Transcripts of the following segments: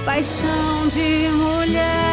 paixão de mulher.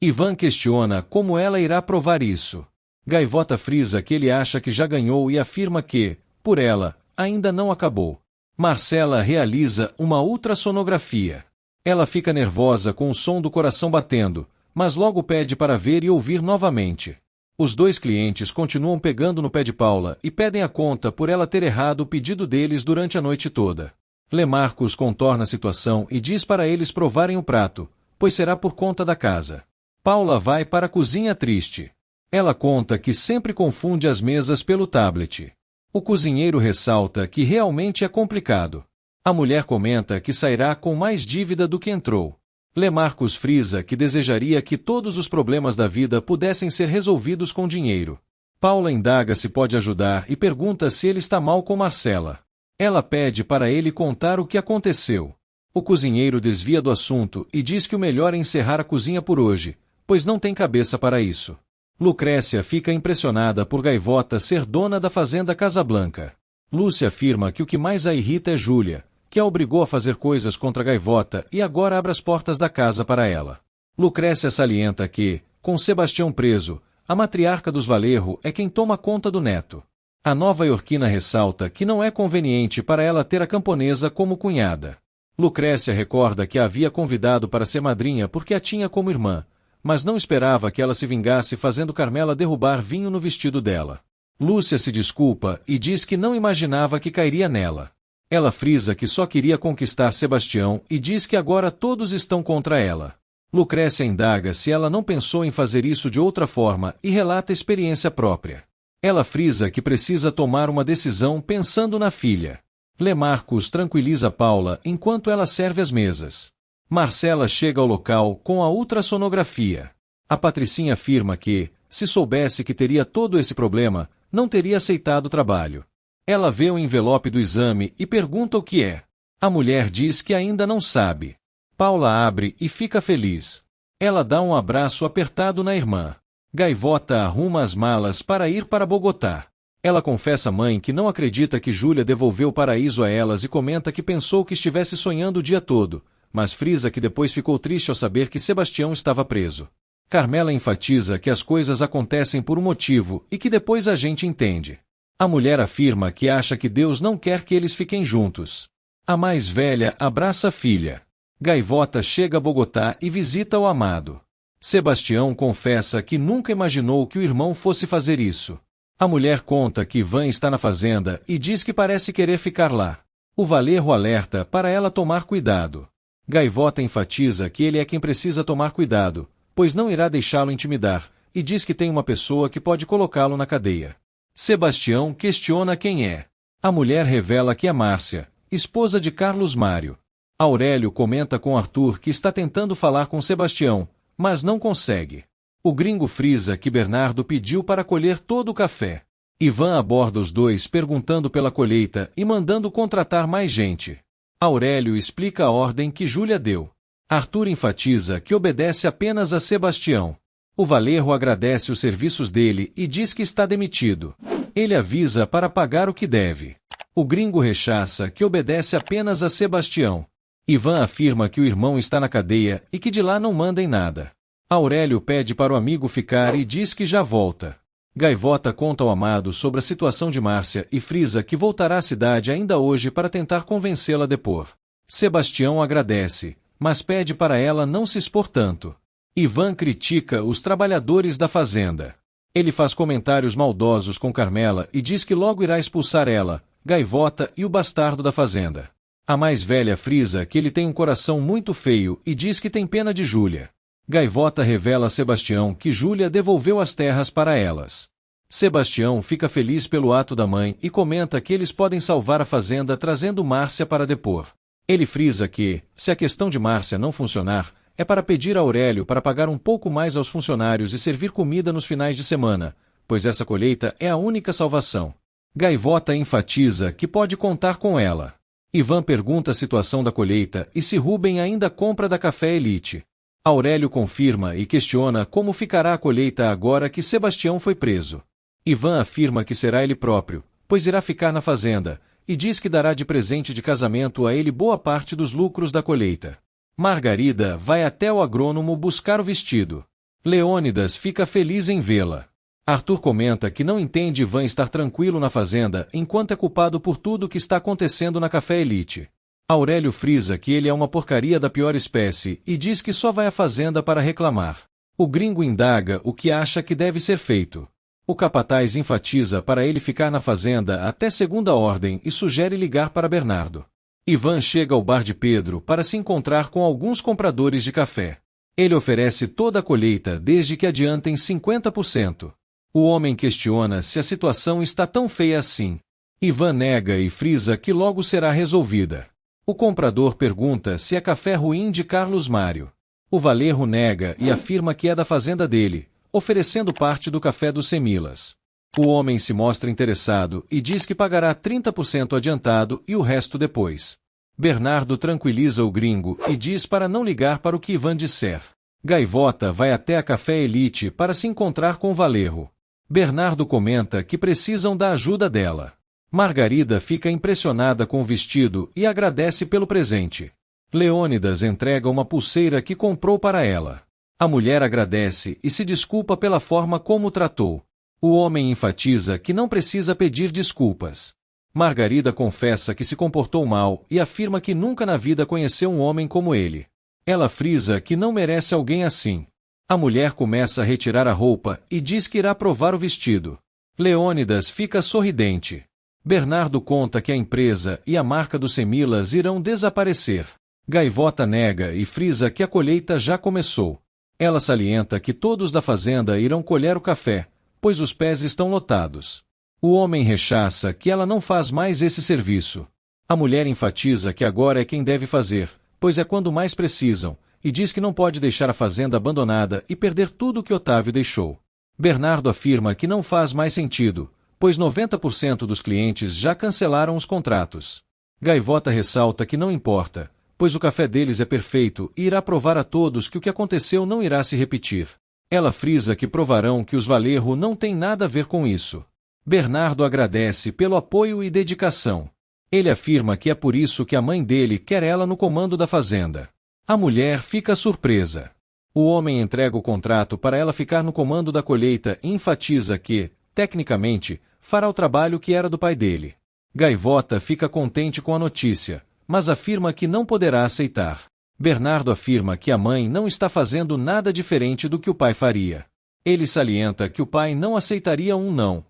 Ivan questiona como ela irá provar isso. Gaivota frisa que ele acha que já ganhou e afirma que, por ela, ainda não acabou. Marcela realiza uma ultrassonografia. Ela fica nervosa com o som do coração batendo, mas logo pede para ver e ouvir novamente. Os dois clientes continuam pegando no pé de Paula e pedem a conta por ela ter errado o pedido deles durante a noite toda. Lemarcos contorna a situação e diz para eles provarem o prato, pois será por conta da casa. Paula vai para a cozinha triste. Ela conta que sempre confunde as mesas pelo tablet. O cozinheiro ressalta que realmente é complicado. A mulher comenta que sairá com mais dívida do que entrou. Lemarcos frisa que desejaria que todos os problemas da vida pudessem ser resolvidos com dinheiro. Paula indaga se pode ajudar e pergunta se ele está mal com Marcela. Ela pede para ele contar o que aconteceu. O cozinheiro desvia do assunto e diz que o melhor é encerrar a cozinha por hoje, pois não tem cabeça para isso. Lucrécia fica impressionada por Gaivota ser dona da fazenda Casablanca. Lúcia afirma que o que mais a irrita é Júlia, que a obrigou a fazer coisas contra Gaivota e agora abre as portas da casa para ela. Lucrécia salienta que, com Sebastião preso, a matriarca dos Valerro é quem toma conta do neto. A nova-iorquina ressalta que não é conveniente para ela ter a camponesa como cunhada. Lucrécia recorda que a havia convidado para ser madrinha porque a tinha como irmã, mas não esperava que ela se vingasse fazendo Carmela derrubar vinho no vestido dela. Lúcia se desculpa e diz que não imaginava que cairia nela. Ela frisa que só queria conquistar Sebastião e diz que agora todos estão contra ela. Lucrécia indaga se ela não pensou em fazer isso de outra forma e relata experiência própria. Ela frisa que precisa tomar uma decisão pensando na filha. Lemarcos tranquiliza Paula enquanto ela serve as mesas. Marcela chega ao local com a ultrassonografia. A Patricinha afirma que, se soubesse que teria todo esse problema, não teria aceitado o trabalho. Ela vê o envelope do exame e pergunta o que é. A mulher diz que ainda não sabe. Paula abre e fica feliz. Ela dá um abraço apertado na irmã. Gaivota arruma as malas para ir para Bogotá. Ela confessa à mãe que não acredita que Júlia devolveu o paraíso a elas e comenta que pensou que estivesse sonhando o dia todo, mas frisa que depois ficou triste ao saber que Sebastião estava preso. Carmela enfatiza que as coisas acontecem por um motivo e que depois a gente entende. A mulher afirma que acha que Deus não quer que eles fiquem juntos. A mais velha abraça a filha. Gaivota chega a Bogotá e visita o amado. Sebastião confessa que nunca imaginou que o irmão fosse fazer isso. A mulher conta que Ivan está na fazenda e diz que parece querer ficar lá. O Valerro alerta para ela tomar cuidado. Gaivota enfatiza que ele é quem precisa tomar cuidado, pois não irá deixá-lo intimidar, e diz que tem uma pessoa que pode colocá-lo na cadeia. Sebastião questiona quem é. A mulher revela que é Márcia, esposa de Carlos Mário. Aurélio comenta com Arthur que está tentando falar com Sebastião, mas não consegue. O gringo frisa que Bernardo pediu para colher todo o café. Ivan aborda os dois perguntando pela colheita e mandando contratar mais gente. Aurélio explica a ordem que Júlia deu. Arthur enfatiza que obedece apenas a Sebastião. O Valerro agradece os serviços dele e diz que está demitido. Ele avisa para pagar o que deve. O gringo rechaça que obedece apenas a Sebastião. Ivan afirma que o irmão está na cadeia e que de lá não manda em nada. Aurélio pede para o amigo ficar e diz que já volta. Gaivota conta ao amado sobre a situação de Márcia e frisa que voltará à cidade ainda hoje para tentar convencê-la a depor. Sebastião agradece, mas pede para ela não se expor tanto. Ivan critica os trabalhadores da fazenda. Ele faz comentários maldosos com Carmela e diz que logo irá expulsar ela, Gaivota e o bastardo da fazenda. A mais velha frisa que ele tem um coração muito feio e diz que tem pena de Júlia. Gaivota revela a Sebastião que Júlia devolveu as terras para elas. Sebastião fica feliz pelo ato da mãe e comenta que eles podem salvar a fazenda trazendo Márcia para depor. Ele frisa que, se a questão de Márcia não funcionar, é para pedir a Aurélio para pagar um pouco mais aos funcionários e servir comida nos finais de semana, pois essa colheita é a única salvação. Gaivota enfatiza que pode contar com ela. Ivan pergunta a situação da colheita e se Rubem ainda compra da Café Elite. Aurélio confirma e questiona como ficará a colheita agora que Sebastião foi preso. Ivan afirma que será ele próprio, pois irá ficar na fazenda, e diz que dará de presente de casamento a ele boa parte dos lucros da colheita. Margarida vai até o agrônomo buscar o vestido. Leônidas fica feliz em vê-la. Arthur comenta que não entende Ivan estar tranquilo na fazenda enquanto é culpado por tudo o que está acontecendo na Café Elite. Aurélio frisa que ele é uma porcaria da pior espécie e diz que só vai à fazenda para reclamar. O gringo indaga o que acha que deve ser feito. O capataz enfatiza para ele ficar na fazenda até segunda ordem e sugere ligar para Bernardo. Ivan chega ao bar de Pedro para se encontrar com alguns compradores de café. Ele oferece toda a colheita desde que adiantem 50%. O homem questiona se a situação está tão feia assim. Ivan nega e frisa que logo será resolvida. O comprador pergunta se é café ruim de Carlos Mário. O valerro nega e afirma que é da fazenda dele, oferecendo parte do café dos Semilas. O homem se mostra interessado e diz que pagará 30% adiantado e o resto depois. Bernardo tranquiliza o gringo e diz para não ligar para o que Ivan disser. Gaivota vai até a Café Elite para se encontrar com o valerro. Bernardo comenta que precisam da ajuda dela. Margarida fica impressionada com o vestido e agradece pelo presente. Leônidas entrega uma pulseira que comprou para ela. A mulher agradece e se desculpa pela forma como o tratou. O homem enfatiza que não precisa pedir desculpas. Margarida confessa que se comportou mal e afirma que nunca na vida conheceu um homem como ele. Ela frisa que não merece alguém assim. A mulher começa a retirar a roupa e diz que irá provar o vestido. Leônidas fica sorridente. Bernardo conta que a empresa e a marca dos Semilas irão desaparecer. Gaivota nega e frisa que a colheita já começou. Ela salienta que todos da fazenda irão colher o café, pois os pés estão lotados. O homem rechaça que ela não faz mais esse serviço. A mulher enfatiza que agora é quem deve fazer, pois é quando mais precisam, e diz que não pode deixar a fazenda abandonada e perder tudo que Otávio deixou. Bernardo afirma que não faz mais sentido, pois 90% dos clientes já cancelaram os contratos. Gaivota ressalta que não importa, pois o café deles é perfeito e irá provar a todos que o que aconteceu não irá se repetir. Ela frisa que provarão que os Valerro não têm nada a ver com isso. Bernardo agradece pelo apoio e dedicação. Ele afirma que é por isso que a mãe dele quer ela no comando da fazenda. A mulher fica surpresa. O homem entrega o contrato para ela ficar no comando da colheita e enfatiza que, tecnicamente, fará o trabalho que era do pai dele. Gaivota fica contente com a notícia, mas afirma que não poderá aceitar. Bernardo afirma que a mãe não está fazendo nada diferente do que o pai faria. Ele salienta que o pai não aceitaria um não.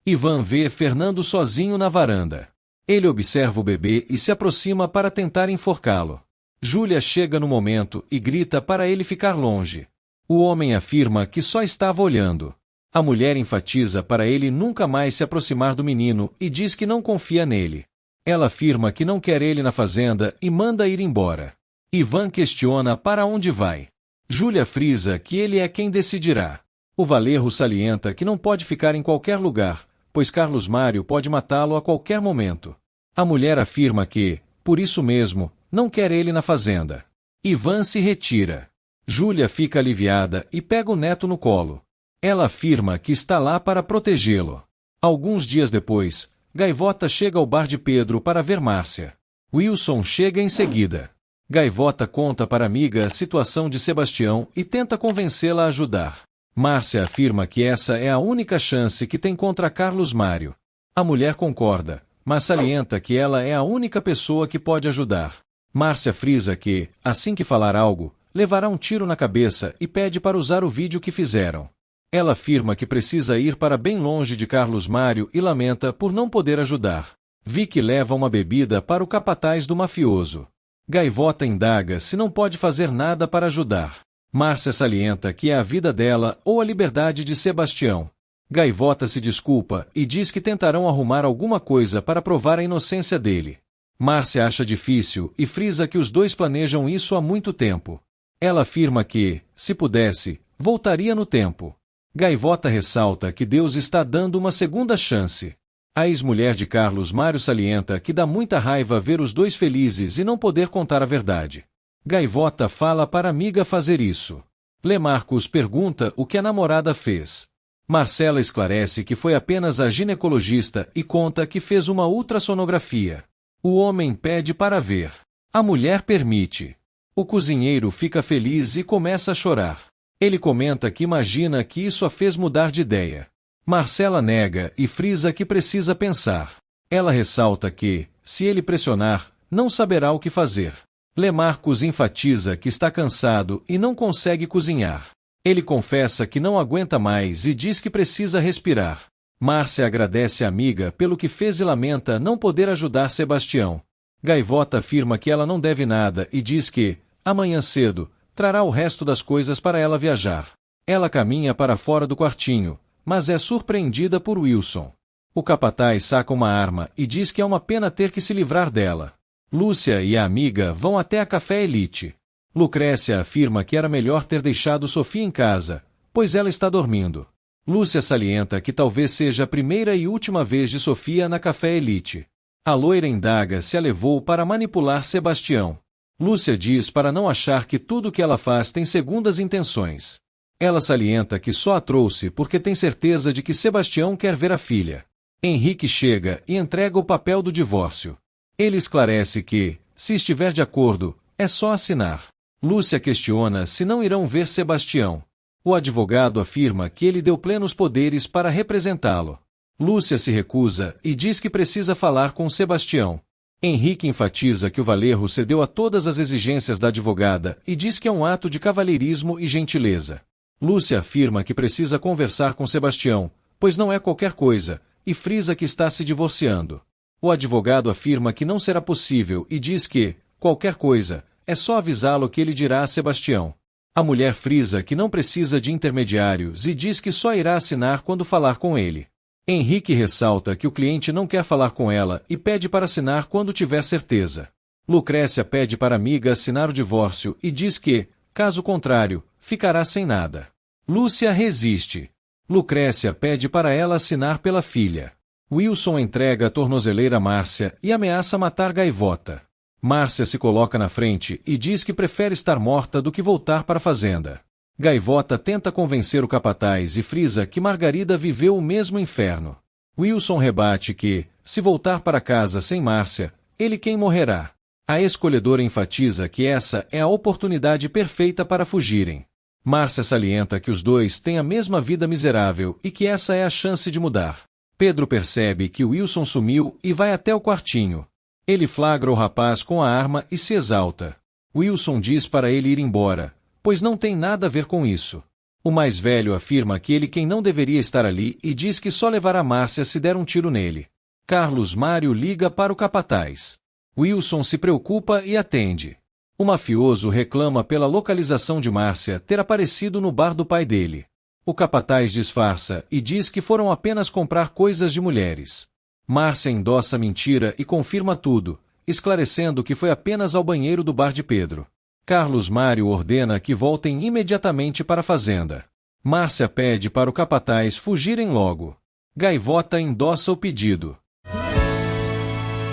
Ivan vê Fernando sozinho na varanda. Ele observa o bebê e se aproxima para tentar enforcá-lo. Júlia chega no momento e grita para ele ficar longe. O homem afirma que só estava olhando. A mulher enfatiza para ele nunca mais se aproximar do menino e diz que não confia nele. Ela afirma que não quer ele na fazenda e manda ir embora. Ivan questiona para onde vai. Júlia frisa que ele é quem decidirá. O valerro salienta que não pode ficar em qualquer lugar, pois Carlos Mário pode matá-lo a qualquer momento. A mulher afirma que, por isso mesmo, não quer ele na fazenda. Ivan se retira. Júlia fica aliviada e pega o neto no colo. Ela afirma que está lá para protegê-lo. Alguns dias depois, Gaivota chega ao bar de Pedro para ver Márcia. Wilson chega em seguida. Gaivota conta para a amiga a situação de Sebastião e tenta convencê-la a ajudar. Márcia afirma que essa é a única chance que tem contra Carlos Mário. A mulher concorda, mas salienta que ela é a única pessoa que pode ajudar. Márcia frisa que, assim que falar algo, levará um tiro na cabeça e pede para usar o vídeo que fizeram. Ela afirma que precisa ir para bem longe de Carlos Mário e lamenta por não poder ajudar. Vicky leva uma bebida para o capataz do mafioso. Gaivota indaga se não pode fazer nada para ajudar. Márcia salienta que é a vida dela ou a liberdade de Sebastião. Gaivota se desculpa e diz que tentarão arrumar alguma coisa para provar a inocência dele. Márcia acha difícil e frisa que os dois planejam isso há muito tempo. Ela afirma que, se pudesse, voltaria no tempo. Gaivota ressalta que Deus está dando uma segunda chance. A ex-mulher de Carlos Mário salienta que dá muita raiva ver os dois felizes e não poder contar a verdade. Gaivota fala para a amiga fazer isso. Lemarcos pergunta o que a namorada fez. Marcela esclarece que foi apenas a ginecologista e conta que fez uma ultrassonografia. O homem pede para ver. A mulher permite. O cozinheiro fica feliz e começa a chorar. Ele comenta que imagina que isso a fez mudar de ideia. Marcela nega e frisa que precisa pensar. Ela ressalta que, se ele pressionar, não saberá o que fazer. Lemarcus enfatiza que está cansado e não consegue cozinhar. Ele confessa que não aguenta mais e diz que precisa respirar. Márcia agradece a amiga pelo que fez e lamenta não poder ajudar Sebastião. Gaivota afirma que ela não deve nada e diz que, amanhã cedo, trará o resto das coisas para ela viajar. Ela caminha para fora do quartinho, mas é surpreendida por Wilson. O capataz saca uma arma e diz que é uma pena ter que se livrar dela. Lúcia e a amiga vão até a Café Elite. Lucrécia afirma que era melhor ter deixado Sofia em casa, pois ela está dormindo. Lúcia salienta que talvez seja a primeira e última vez de Sofia na Café Elite. A loira indaga se a levou para manipular Sebastião. Lúcia diz para não achar que tudo o que ela faz tem segundas intenções. Ela salienta que só a trouxe porque tem certeza de que Sebastião quer ver a filha. Henrique chega e entrega o papel do divórcio. Ele esclarece que, se estiver de acordo, é só assinar. Lúcia questiona se não irão ver Sebastião. O advogado afirma que ele deu plenos poderes para representá-lo. Lúcia se recusa e diz que precisa falar com Sebastião. Henrique enfatiza que o Valerro cedeu a todas as exigências da advogada e diz que é um ato de cavalheirismo e gentileza. Lúcia afirma que precisa conversar com Sebastião, pois não é qualquer coisa, e frisa que está se divorciando. O advogado afirma que não será possível e diz que, qualquer coisa, é só avisá-lo que ele dirá a Sebastião. A mulher frisa que não precisa de intermediários e diz que só irá assinar quando falar com ele. Henrique ressalta que o cliente não quer falar com ela e pede para assinar quando tiver certeza. Lucrécia pede para a amiga assinar o divórcio e diz que, caso contrário, ficará sem nada. Lúcia resiste. Lucrécia pede para ela assinar pela filha. Wilson entrega a tornozeleira a Márcia e ameaça matar Gaivota. Márcia se coloca na frente e diz que prefere estar morta do que voltar para a fazenda. Gaivota tenta convencer o capataz e frisa que Margarida viveu o mesmo inferno. Wilson rebate que, se voltar para casa sem Márcia, ele quem morrerá. A escolhedora enfatiza que essa é a oportunidade perfeita para fugirem. Márcia salienta que os dois têm a mesma vida miserável e que essa é a chance de mudar. Pedro percebe que Wilson sumiu e vai até o quartinho. Ele flagra o rapaz com a arma e se exalta. Wilson diz para ele ir embora, pois não tem nada a ver com isso. O mais velho afirma que ele quem não deveria estar ali e diz que só levará Márcia se der um tiro nele. Carlos Mário liga para o capataz. Wilson se preocupa e atende. O mafioso reclama pela localização de Márcia ter aparecido no bar do pai dele. O capataz disfarça e diz que foram apenas comprar coisas de mulheres. Márcia endossa a mentira e confirma tudo, esclarecendo que foi apenas ao banheiro do bar de Pedro. Carlos Mário ordena que voltem imediatamente para a fazenda. Márcia pede para o capataz fugirem logo. Gaivota endossa o pedido.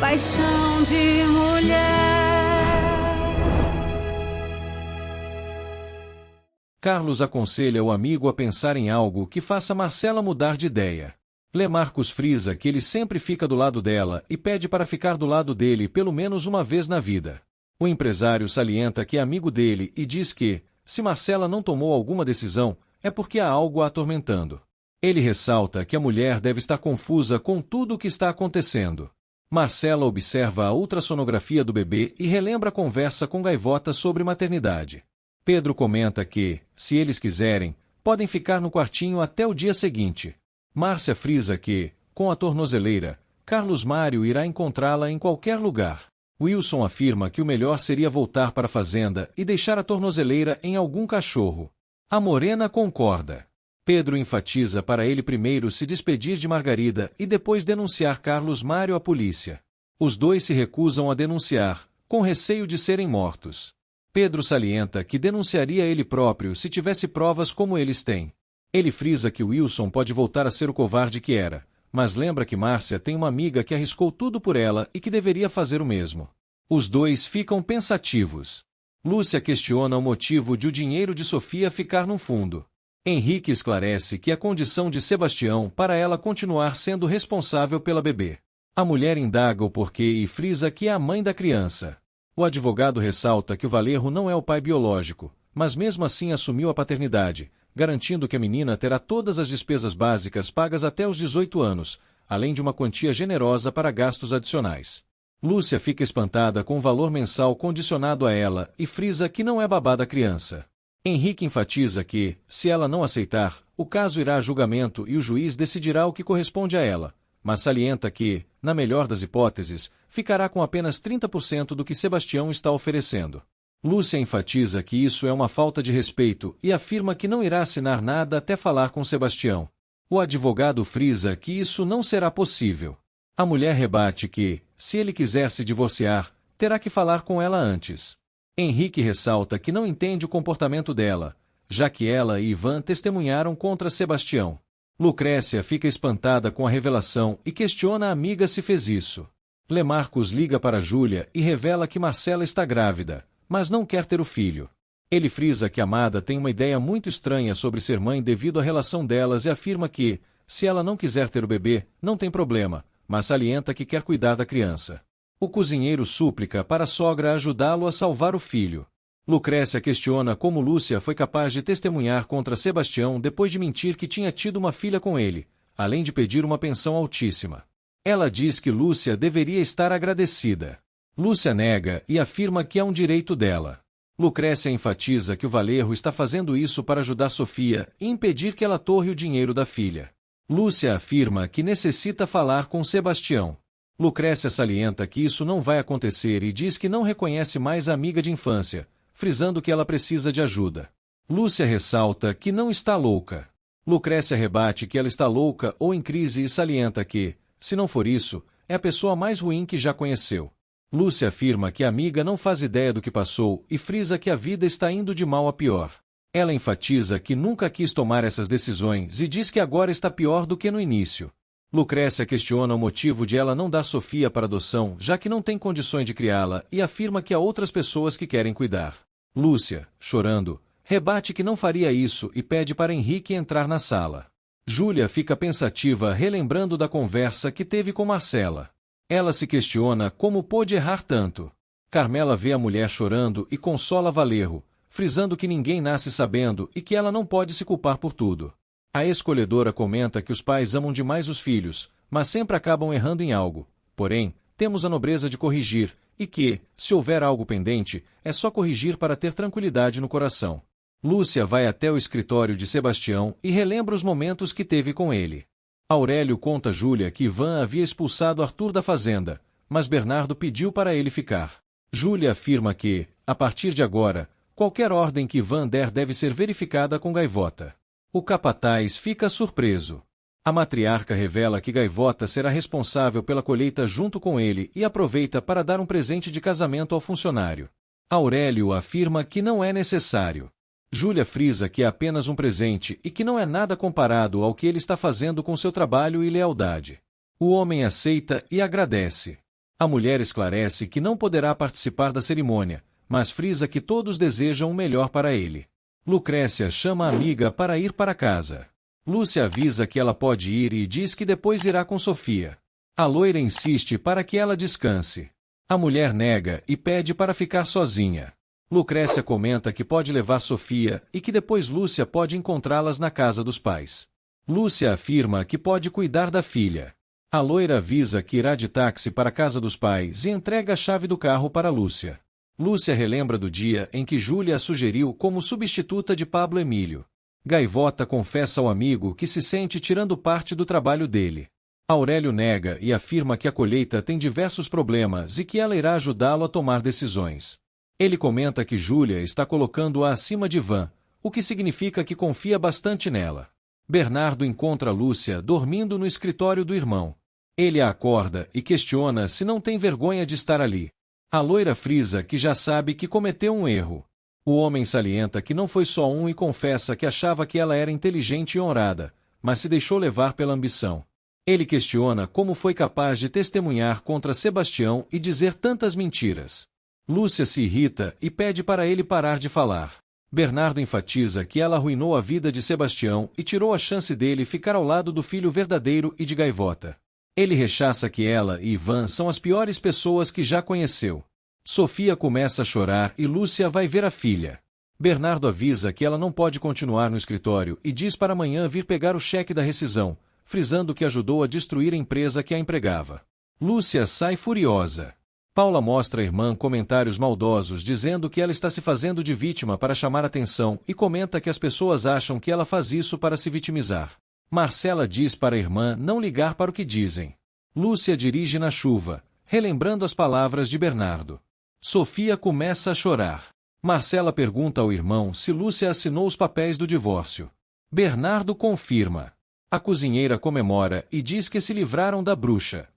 Paixão de mulher. Carlos aconselha o amigo a pensar em algo que faça Marcela mudar de ideia. Lemarcus frisa que ele sempre fica do lado dela e pede para ficar do lado dele pelo menos uma vez na vida. O empresário salienta que é amigo dele e diz que, se Marcela não tomou alguma decisão, é porque há algo a atormentando. Ele ressalta que a mulher deve estar confusa com tudo o que está acontecendo. Marcela observa a ultrassonografia do bebê e relembra a conversa com Gaivota sobre maternidade. Pedro comenta que, se eles quiserem, podem ficar no quartinho até o dia seguinte. Márcia frisa que, com a tornozeleira, Carlos Mário irá encontrá-la em qualquer lugar. Wilson afirma que o melhor seria voltar para a fazenda e deixar a tornozeleira em algum cachorro. A morena concorda. Pedro enfatiza para ele primeiro se despedir de Margarida e depois denunciar Carlos Mário à polícia. Os dois se recusam a denunciar, com receio de serem mortos. Pedro salienta que denunciaria ele próprio se tivesse provas como eles têm. Ele frisa que Wilson pode voltar a ser o covarde que era, mas lembra que Márcia tem uma amiga que arriscou tudo por ela e que deveria fazer o mesmo. Os dois ficam pensativos. Lúcia questiona o motivo de o dinheiro de Sofia ficar no fundo. Henrique esclarece que a condição de Sebastião para ela continuar sendo responsável pela bebê. A mulher indaga o porquê e frisa que é a mãe da criança. O advogado ressalta que o Valerro não é o pai biológico, mas mesmo assim assumiu a paternidade, garantindo que a menina terá todas as despesas básicas pagas até os 18 anos, além de uma quantia generosa para gastos adicionais. Lúcia fica espantada com o valor mensal condicionado a ela e frisa que não é babá da criança. Henrique enfatiza que, se ela não aceitar, o caso irá a julgamento e o juiz decidirá o que corresponde a ela, mas salienta que, na melhor das hipóteses, ficará com apenas 30% do que Sebastião está oferecendo. Lúcia enfatiza que isso é uma falta de respeito e afirma que não irá assinar nada até falar com Sebastião. O advogado frisa que isso não será possível. A mulher rebate que, se ele quiser se divorciar, terá que falar com ela antes. Henrique ressalta que não entende o comportamento dela, já que ela e Ivan testemunharam contra Sebastião. Lucrécia fica espantada com a revelação e questiona a amiga se fez isso. Lemarcos liga para Júlia e revela que Marcela está grávida, mas não quer ter o filho. Ele frisa que Amada tem uma ideia muito estranha sobre ser mãe devido à relação delas e afirma que, se ela não quiser ter o bebê, não tem problema, mas salienta que quer cuidar da criança. O cozinheiro súplica para a sogra ajudá-lo a salvar o filho. Lucrécia questiona como Lúcia foi capaz de testemunhar contra Sebastião depois de mentir que tinha tido uma filha com ele, além de pedir uma pensão altíssima. Ela diz que Lúcia deveria estar agradecida. Lúcia nega e afirma que é um direito dela. Lucrécia enfatiza que o Valerro está fazendo isso para ajudar Sofia e impedir que ela torre o dinheiro da filha. Lúcia afirma que necessita falar com Sebastião. Lucrécia salienta que isso não vai acontecer e diz que não reconhece mais a amiga de infância, frisando que ela precisa de ajuda. Lúcia ressalta que não está louca. Lucrécia rebate que ela está louca ou em crise e salienta que, se não for isso, é a pessoa mais ruim que já conheceu. Lúcia afirma que a amiga não faz ideia do que passou e frisa que a vida está indo de mal a pior. Ela enfatiza que nunca quis tomar essas decisões e diz que agora está pior do que no início. Lucrécia questiona o motivo de ela não dar Sofia para adoção, já que não tem condições de criá-la, e afirma que há outras pessoas que querem cuidar. Lúcia, chorando, rebate que não faria isso e pede para Henrique entrar na sala. Júlia fica pensativa relembrando da conversa que teve com Marcela. Ela se questiona como pôde errar tanto. Carmela vê a mulher chorando e consola Valerro, frisando que ninguém nasce sabendo e que ela não pode se culpar por tudo. A escolhedora comenta que os pais amam demais os filhos, mas sempre acabam errando em algo. Porém, temos a nobreza de corrigir, e que, se houver algo pendente, é só corrigir para ter tranquilidade no coração. Lúcia vai até o escritório de Sebastião e relembra os momentos que teve com ele. Aurélio conta a Júlia que Ivan havia expulsado Arthur da fazenda, mas Bernardo pediu para ele ficar. Júlia afirma que, a partir de agora, qualquer ordem que Ivan der deve ser verificada com Gaivota. O capataz fica surpreso. A matriarca revela que Gaivota será responsável pela colheita junto com ele e aproveita para dar um presente de casamento ao funcionário. Aurélio afirma que não é necessário. Júlia frisa que é apenas um presente e que não é nada comparado ao que ele está fazendo com seu trabalho e lealdade. O homem aceita e agradece. A mulher esclarece que não poderá participar da cerimônia, mas frisa que todos desejam o melhor para ele. Lucrécia chama a amiga para ir para casa. Lúcia avisa que ela pode ir e diz que depois irá com Sofia. A loira insiste para que ela descanse. A mulher nega e pede para ficar sozinha. Lucrécia comenta que pode levar Sofia e que depois Lúcia pode encontrá-las na casa dos pais. Lúcia afirma que pode cuidar da filha. A loira avisa que irá de táxi para a casa dos pais e entrega a chave do carro para Lúcia. Lúcia relembra do dia em que Júlia a sugeriu como substituta de Pablo Emílio. Gaivota confessa ao amigo que se sente tirando parte do trabalho dele. Aurélio nega e afirma que a colheita tem diversos problemas e que ela irá ajudá-lo a tomar decisões. Ele comenta que Júlia está colocando-a acima de Ivan, o que significa que confia bastante nela. Bernardo encontra Lúcia dormindo no escritório do irmão. Ele a acorda e questiona se não tem vergonha de estar ali. A loira frisa que já sabe que cometeu um erro. O homem salienta que não foi só um e confessa que achava que ela era inteligente e honrada, mas se deixou levar pela ambição. Ele questiona como foi capaz de testemunhar contra Sebastião e dizer tantas mentiras. Lúcia se irrita e pede para ele parar de falar. Bernardo enfatiza que ela arruinou a vida de Sebastião e tirou a chance dele ficar ao lado do filho verdadeiro e de Gaivota. Ele rechaça que ela e Ivan são as piores pessoas que já conheceu. Sofia começa a chorar e Lúcia vai ver a filha. Bernardo avisa que ela não pode continuar no escritório e diz para amanhã vir pegar o cheque da rescisão, frisando que ajudou a destruir a empresa que a empregava. Lúcia sai furiosa. Paula mostra à irmã comentários maldosos dizendo que ela está se fazendo de vítima para chamar atenção e comenta que as pessoas acham que ela faz isso para se vitimizar. Marcela diz para a irmã não ligar para o que dizem. Lúcia dirige na chuva, relembrando as palavras de Bernardo. Sofia começa a chorar. Marcela pergunta ao irmão se Lúcia assinou os papéis do divórcio. Bernardo confirma. A cozinheira comemora e diz que se livraram da bruxa.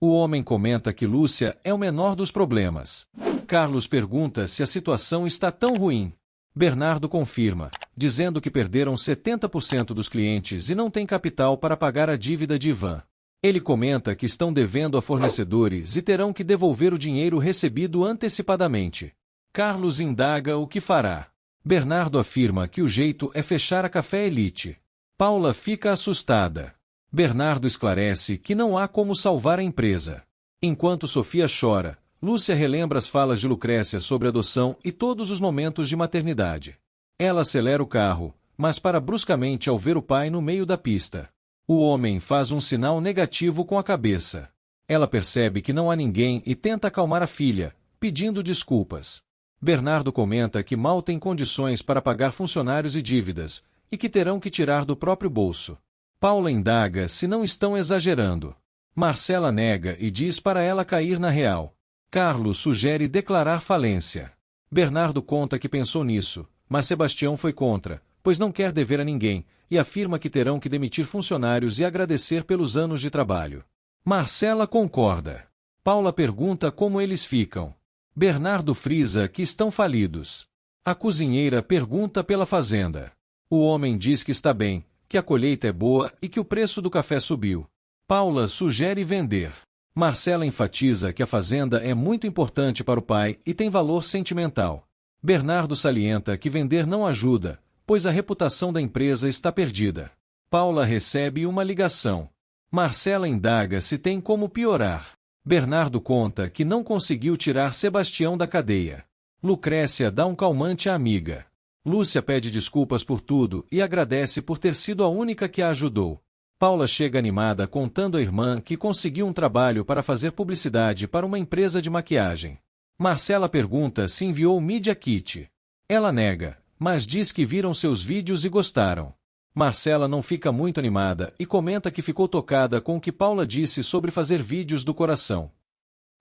O homem comenta que Lúcia é o menor dos problemas. Carlos pergunta se a situação está tão ruim. Bernardo confirma, dizendo que perderam 70% dos clientes e não tem capital para pagar a dívida de Ivan. Ele comenta que estão devendo a fornecedores e terão que devolver o dinheiro recebido antecipadamente. Carlos indaga o que fará. Bernardo afirma que o jeito é fechar a Café Elite. Paula fica assustada. Bernardo esclarece que não há como salvar a empresa. Enquanto Sofia chora, Lúcia relembra as falas de Lucrécia sobre adoção e todos os momentos de maternidade. Ela acelera o carro, mas para bruscamente ao ver o pai no meio da pista. O homem faz um sinal negativo com a cabeça. Ela percebe que não há ninguém e tenta acalmar a filha, pedindo desculpas. Bernardo comenta que mal tem condições para pagar funcionários e dívidas, e que terão que tirar do próprio bolso. Paula indaga se não estão exagerando. Marcela nega e diz para ela cair na real. Carlos sugere declarar falência. Bernardo conta que pensou nisso, mas Sebastião foi contra, pois não quer dever a ninguém, e afirma que terão que demitir funcionários e agradecer pelos anos de trabalho. Marcela concorda. Paula pergunta como eles ficam. Bernardo frisa que estão falidos. A cozinheira pergunta pela fazenda. O homem diz que está bem, que a colheita é boa e que o preço do café subiu. Paula sugere vender. Marcela enfatiza que a fazenda é muito importante para o pai e tem valor sentimental. Bernardo salienta que vender não ajuda, pois a reputação da empresa está perdida. Paula recebe uma ligação. Marcela indaga se tem como piorar. Bernardo conta que não conseguiu tirar Sebastião da cadeia. Lucrécia dá um calmante à amiga. Lúcia pede desculpas por tudo e agradece por ter sido a única que a ajudou. Paula chega animada contando à irmã que conseguiu um trabalho para fazer publicidade para uma empresa de maquiagem. Marcela pergunta se enviou o Media Kit. Ela nega, mas diz que viram seus vídeos e gostaram. Marcela não fica muito animada e comenta que ficou tocada com o que Paula disse sobre fazer vídeos do coração.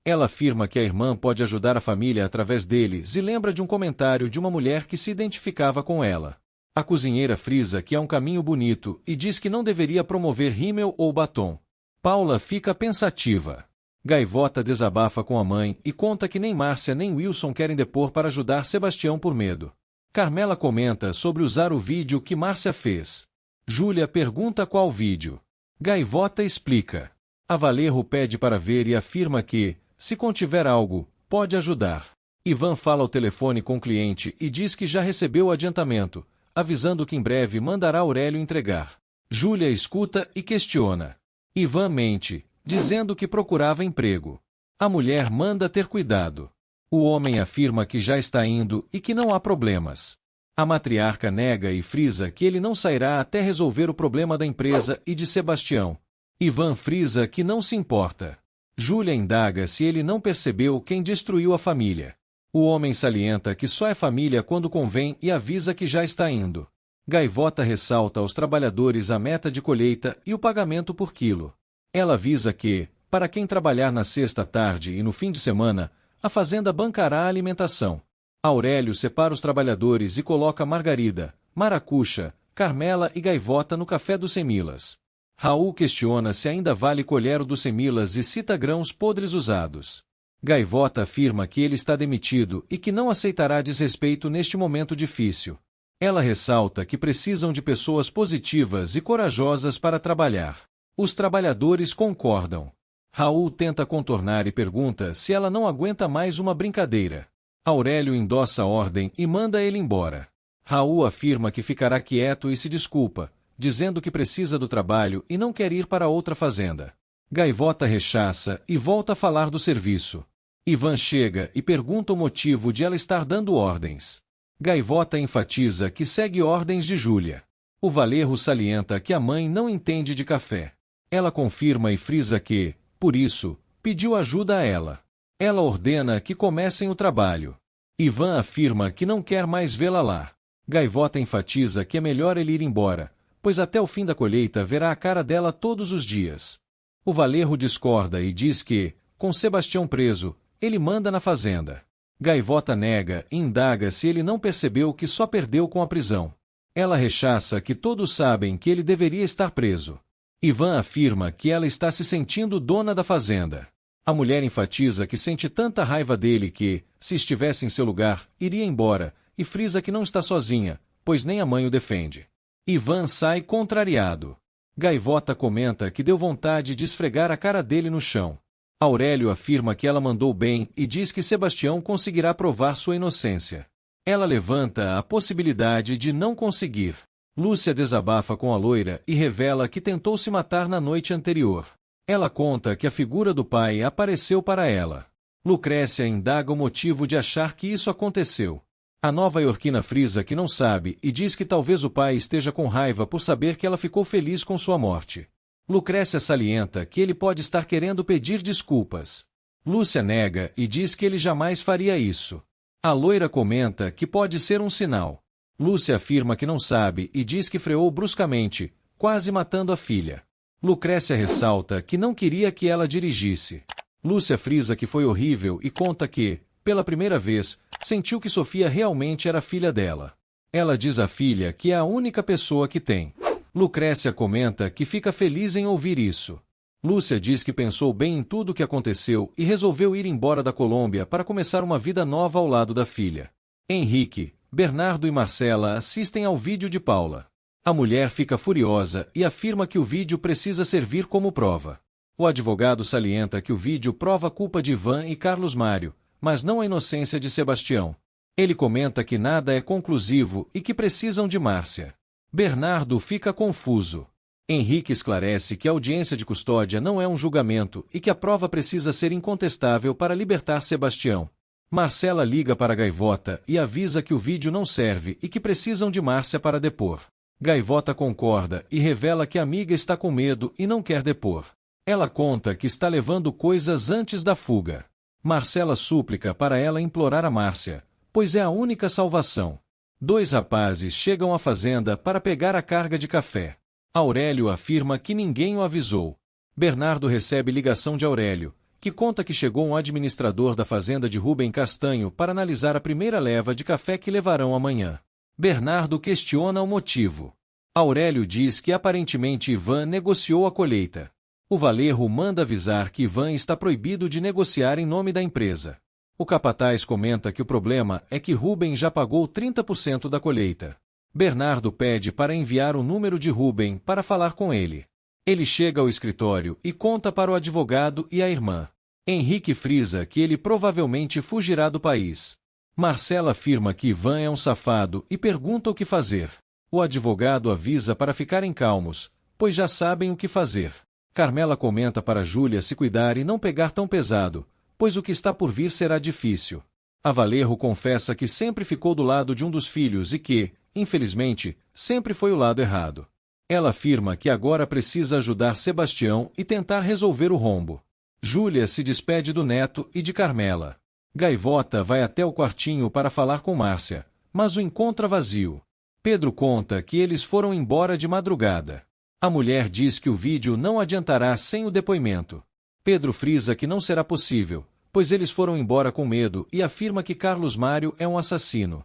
Ela afirma que a irmã pode ajudar a família através deles e lembra de um comentário de uma mulher que se identificava com ela. A cozinheira frisa que é um caminho bonito e diz que não deveria promover rímel ou batom. Paula fica pensativa. Gaivota desabafa com a mãe e conta que nem Márcia nem Wilson querem depor para ajudar Sebastião por medo. Carmela comenta sobre usar o vídeo que Márcia fez. Júlia pergunta qual vídeo. Gaivota explica. A Valerro pede para ver e afirma que, se contiver algo, pode ajudar. Ivan fala ao telefone com o cliente e diz que já recebeu o adiantamento, avisando que em breve mandará Aurélio entregar. Júlia escuta e questiona. Ivan mente, dizendo que procurava emprego. A mulher manda ter cuidado. O homem afirma que já está indo e que não há problemas. A matriarca nega e frisa que ele não sairá até resolver o problema da empresa e de Sebastião. Ivan frisa que não se importa. Júlia indaga se ele não percebeu quem destruiu a família. O homem salienta que só é família quando convém e avisa que já está indo. Gaivota ressalta aos trabalhadores a meta de colheita e o pagamento por quilo. Ela avisa que, para quem trabalhar na sexta tarde e no fim de semana, a fazenda bancará a alimentação. Aurélio separa os trabalhadores e coloca Margarida, Maracuxa, Carmela e Gaivota no café dos Semilas. Raul questiona se ainda vale colher o dos Semilas e cita grãos podres usados. Gaivota afirma que ele está demitido e que não aceitará desrespeito neste momento difícil. Ela ressalta que precisam de pessoas positivas e corajosas para trabalhar. Os trabalhadores concordam. Raul tenta contornar e pergunta se ela não aguenta mais uma brincadeira. Aurélio endossa a ordem e manda ele embora. Raul afirma que ficará quieto e se desculpa, dizendo que precisa do trabalho e não quer ir para outra fazenda. Gaivota rechaça e volta a falar do serviço. Ivan chega e pergunta o motivo de ela estar dando ordens. Gaivota enfatiza que segue ordens de Júlia. O Valerro salienta que a mãe não entende de café. Ela confirma e frisa que, por isso, pediu ajuda a ela. Ela ordena que comecem o trabalho. Ivan afirma que não quer mais vê-la lá. Gaivota enfatiza que é melhor ele ir embora, pois até o fim da colheita verá a cara dela todos os dias. O Valerro discorda e diz que, com Sebastião preso, ele manda na fazenda. Gaivota nega e indaga se ele não percebeu que só perdeu com a prisão. Ela rechaça que todos sabem que ele deveria estar preso. Ivan afirma que ela está se sentindo dona da fazenda. A mulher enfatiza que sente tanta raiva dele que, se estivesse em seu lugar, iria embora, e frisa que não está sozinha, pois nem a mãe o defende. Ivan sai contrariado. Gaivota comenta que deu vontade de esfregar a cara dele no chão. Aurélio afirma que ela mandou bem e diz que Sebastião conseguirá provar sua inocência. Ela levanta a possibilidade de não conseguir. Lúcia desabafa com a loira e revela que tentou se matar na noite anterior. Ela conta que a figura do pai apareceu para ela. Lucrécia indaga o motivo de achar que isso aconteceu. A nova-iorquina frisa que não sabe e diz que talvez o pai esteja com raiva por saber que ela ficou feliz com sua morte. Lucrécia salienta que ele pode estar querendo pedir desculpas. Lúcia nega e diz que ele jamais faria isso. A loira comenta que pode ser um sinal. Lúcia afirma que não sabe e diz que freou bruscamente, quase matando a filha. Lucrécia ressalta que não queria que ela dirigisse. Lúcia frisa que foi horrível e conta que, pela primeira vez, sentiu que Sofia realmente era filha dela. Ela diz à filha que é a única pessoa que tem. Lucrécia comenta que fica feliz em ouvir isso. Lúcia diz que pensou bem em tudo o que aconteceu e resolveu ir embora da Colômbia para começar uma vida nova ao lado da filha. Henrique, Bernardo e Marcela assistem ao vídeo de Paula. A mulher fica furiosa e afirma que o vídeo precisa servir como prova. O advogado salienta que o vídeo prova a culpa de Ivan e Carlos Mário, mas não a inocência de Sebastião. Ele comenta que nada é conclusivo e que precisam de Márcia. Bernardo fica confuso. Henrique esclarece que a audiência de custódia não é um julgamento e que a prova precisa ser incontestável para libertar Sebastião. Marcela liga para Gaivota e avisa que o vídeo não serve e que precisam de Márcia para depor. Gaivota concorda e revela que a amiga está com medo e não quer depor. Ela conta que está levando coisas antes da fuga. Marcela súplica para ela implorar a Márcia, pois é a única salvação. Dois rapazes chegam à fazenda para pegar a carga de café. Aurélio afirma que ninguém o avisou. Bernardo recebe ligação de Aurélio, que conta que chegou um administrador da fazenda de Rubem Castanho para analisar a primeira leva de café que levarão amanhã. Bernardo questiona o motivo. Aurélio diz que aparentemente Ivan negociou a colheita. O Valerro manda avisar que Ivan está proibido de negociar em nome da empresa. O capataz comenta que o problema é que Rubem já pagou 30% da colheita. Bernardo pede para enviar o número de Rubem para falar com ele. Ele chega ao escritório e conta para o advogado e a irmã. Henrique frisa que ele provavelmente fugirá do país. Marcela afirma que Ivan é um safado e pergunta o que fazer. O advogado avisa para ficarem calmos, pois já sabem o que fazer. Carmela comenta para Júlia se cuidar e não pegar tão pesado, pois o que está por vir será difícil. A Valerro confessa que sempre ficou do lado de um dos filhos e que, infelizmente, sempre foi o lado errado. Ela afirma que agora precisa ajudar Sebastião e tentar resolver o rombo. Júlia se despede do neto e de Carmela. Gaivota vai até o quartinho para falar com Márcia, mas o encontra vazio. Pedro conta que eles foram embora de madrugada. A mulher diz que o vídeo não adiantará sem o depoimento. Pedro frisa que não será possível, pois eles foram embora com medo e afirma que Carlos Mário é um assassino.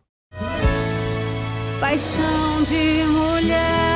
Paixão de mulher.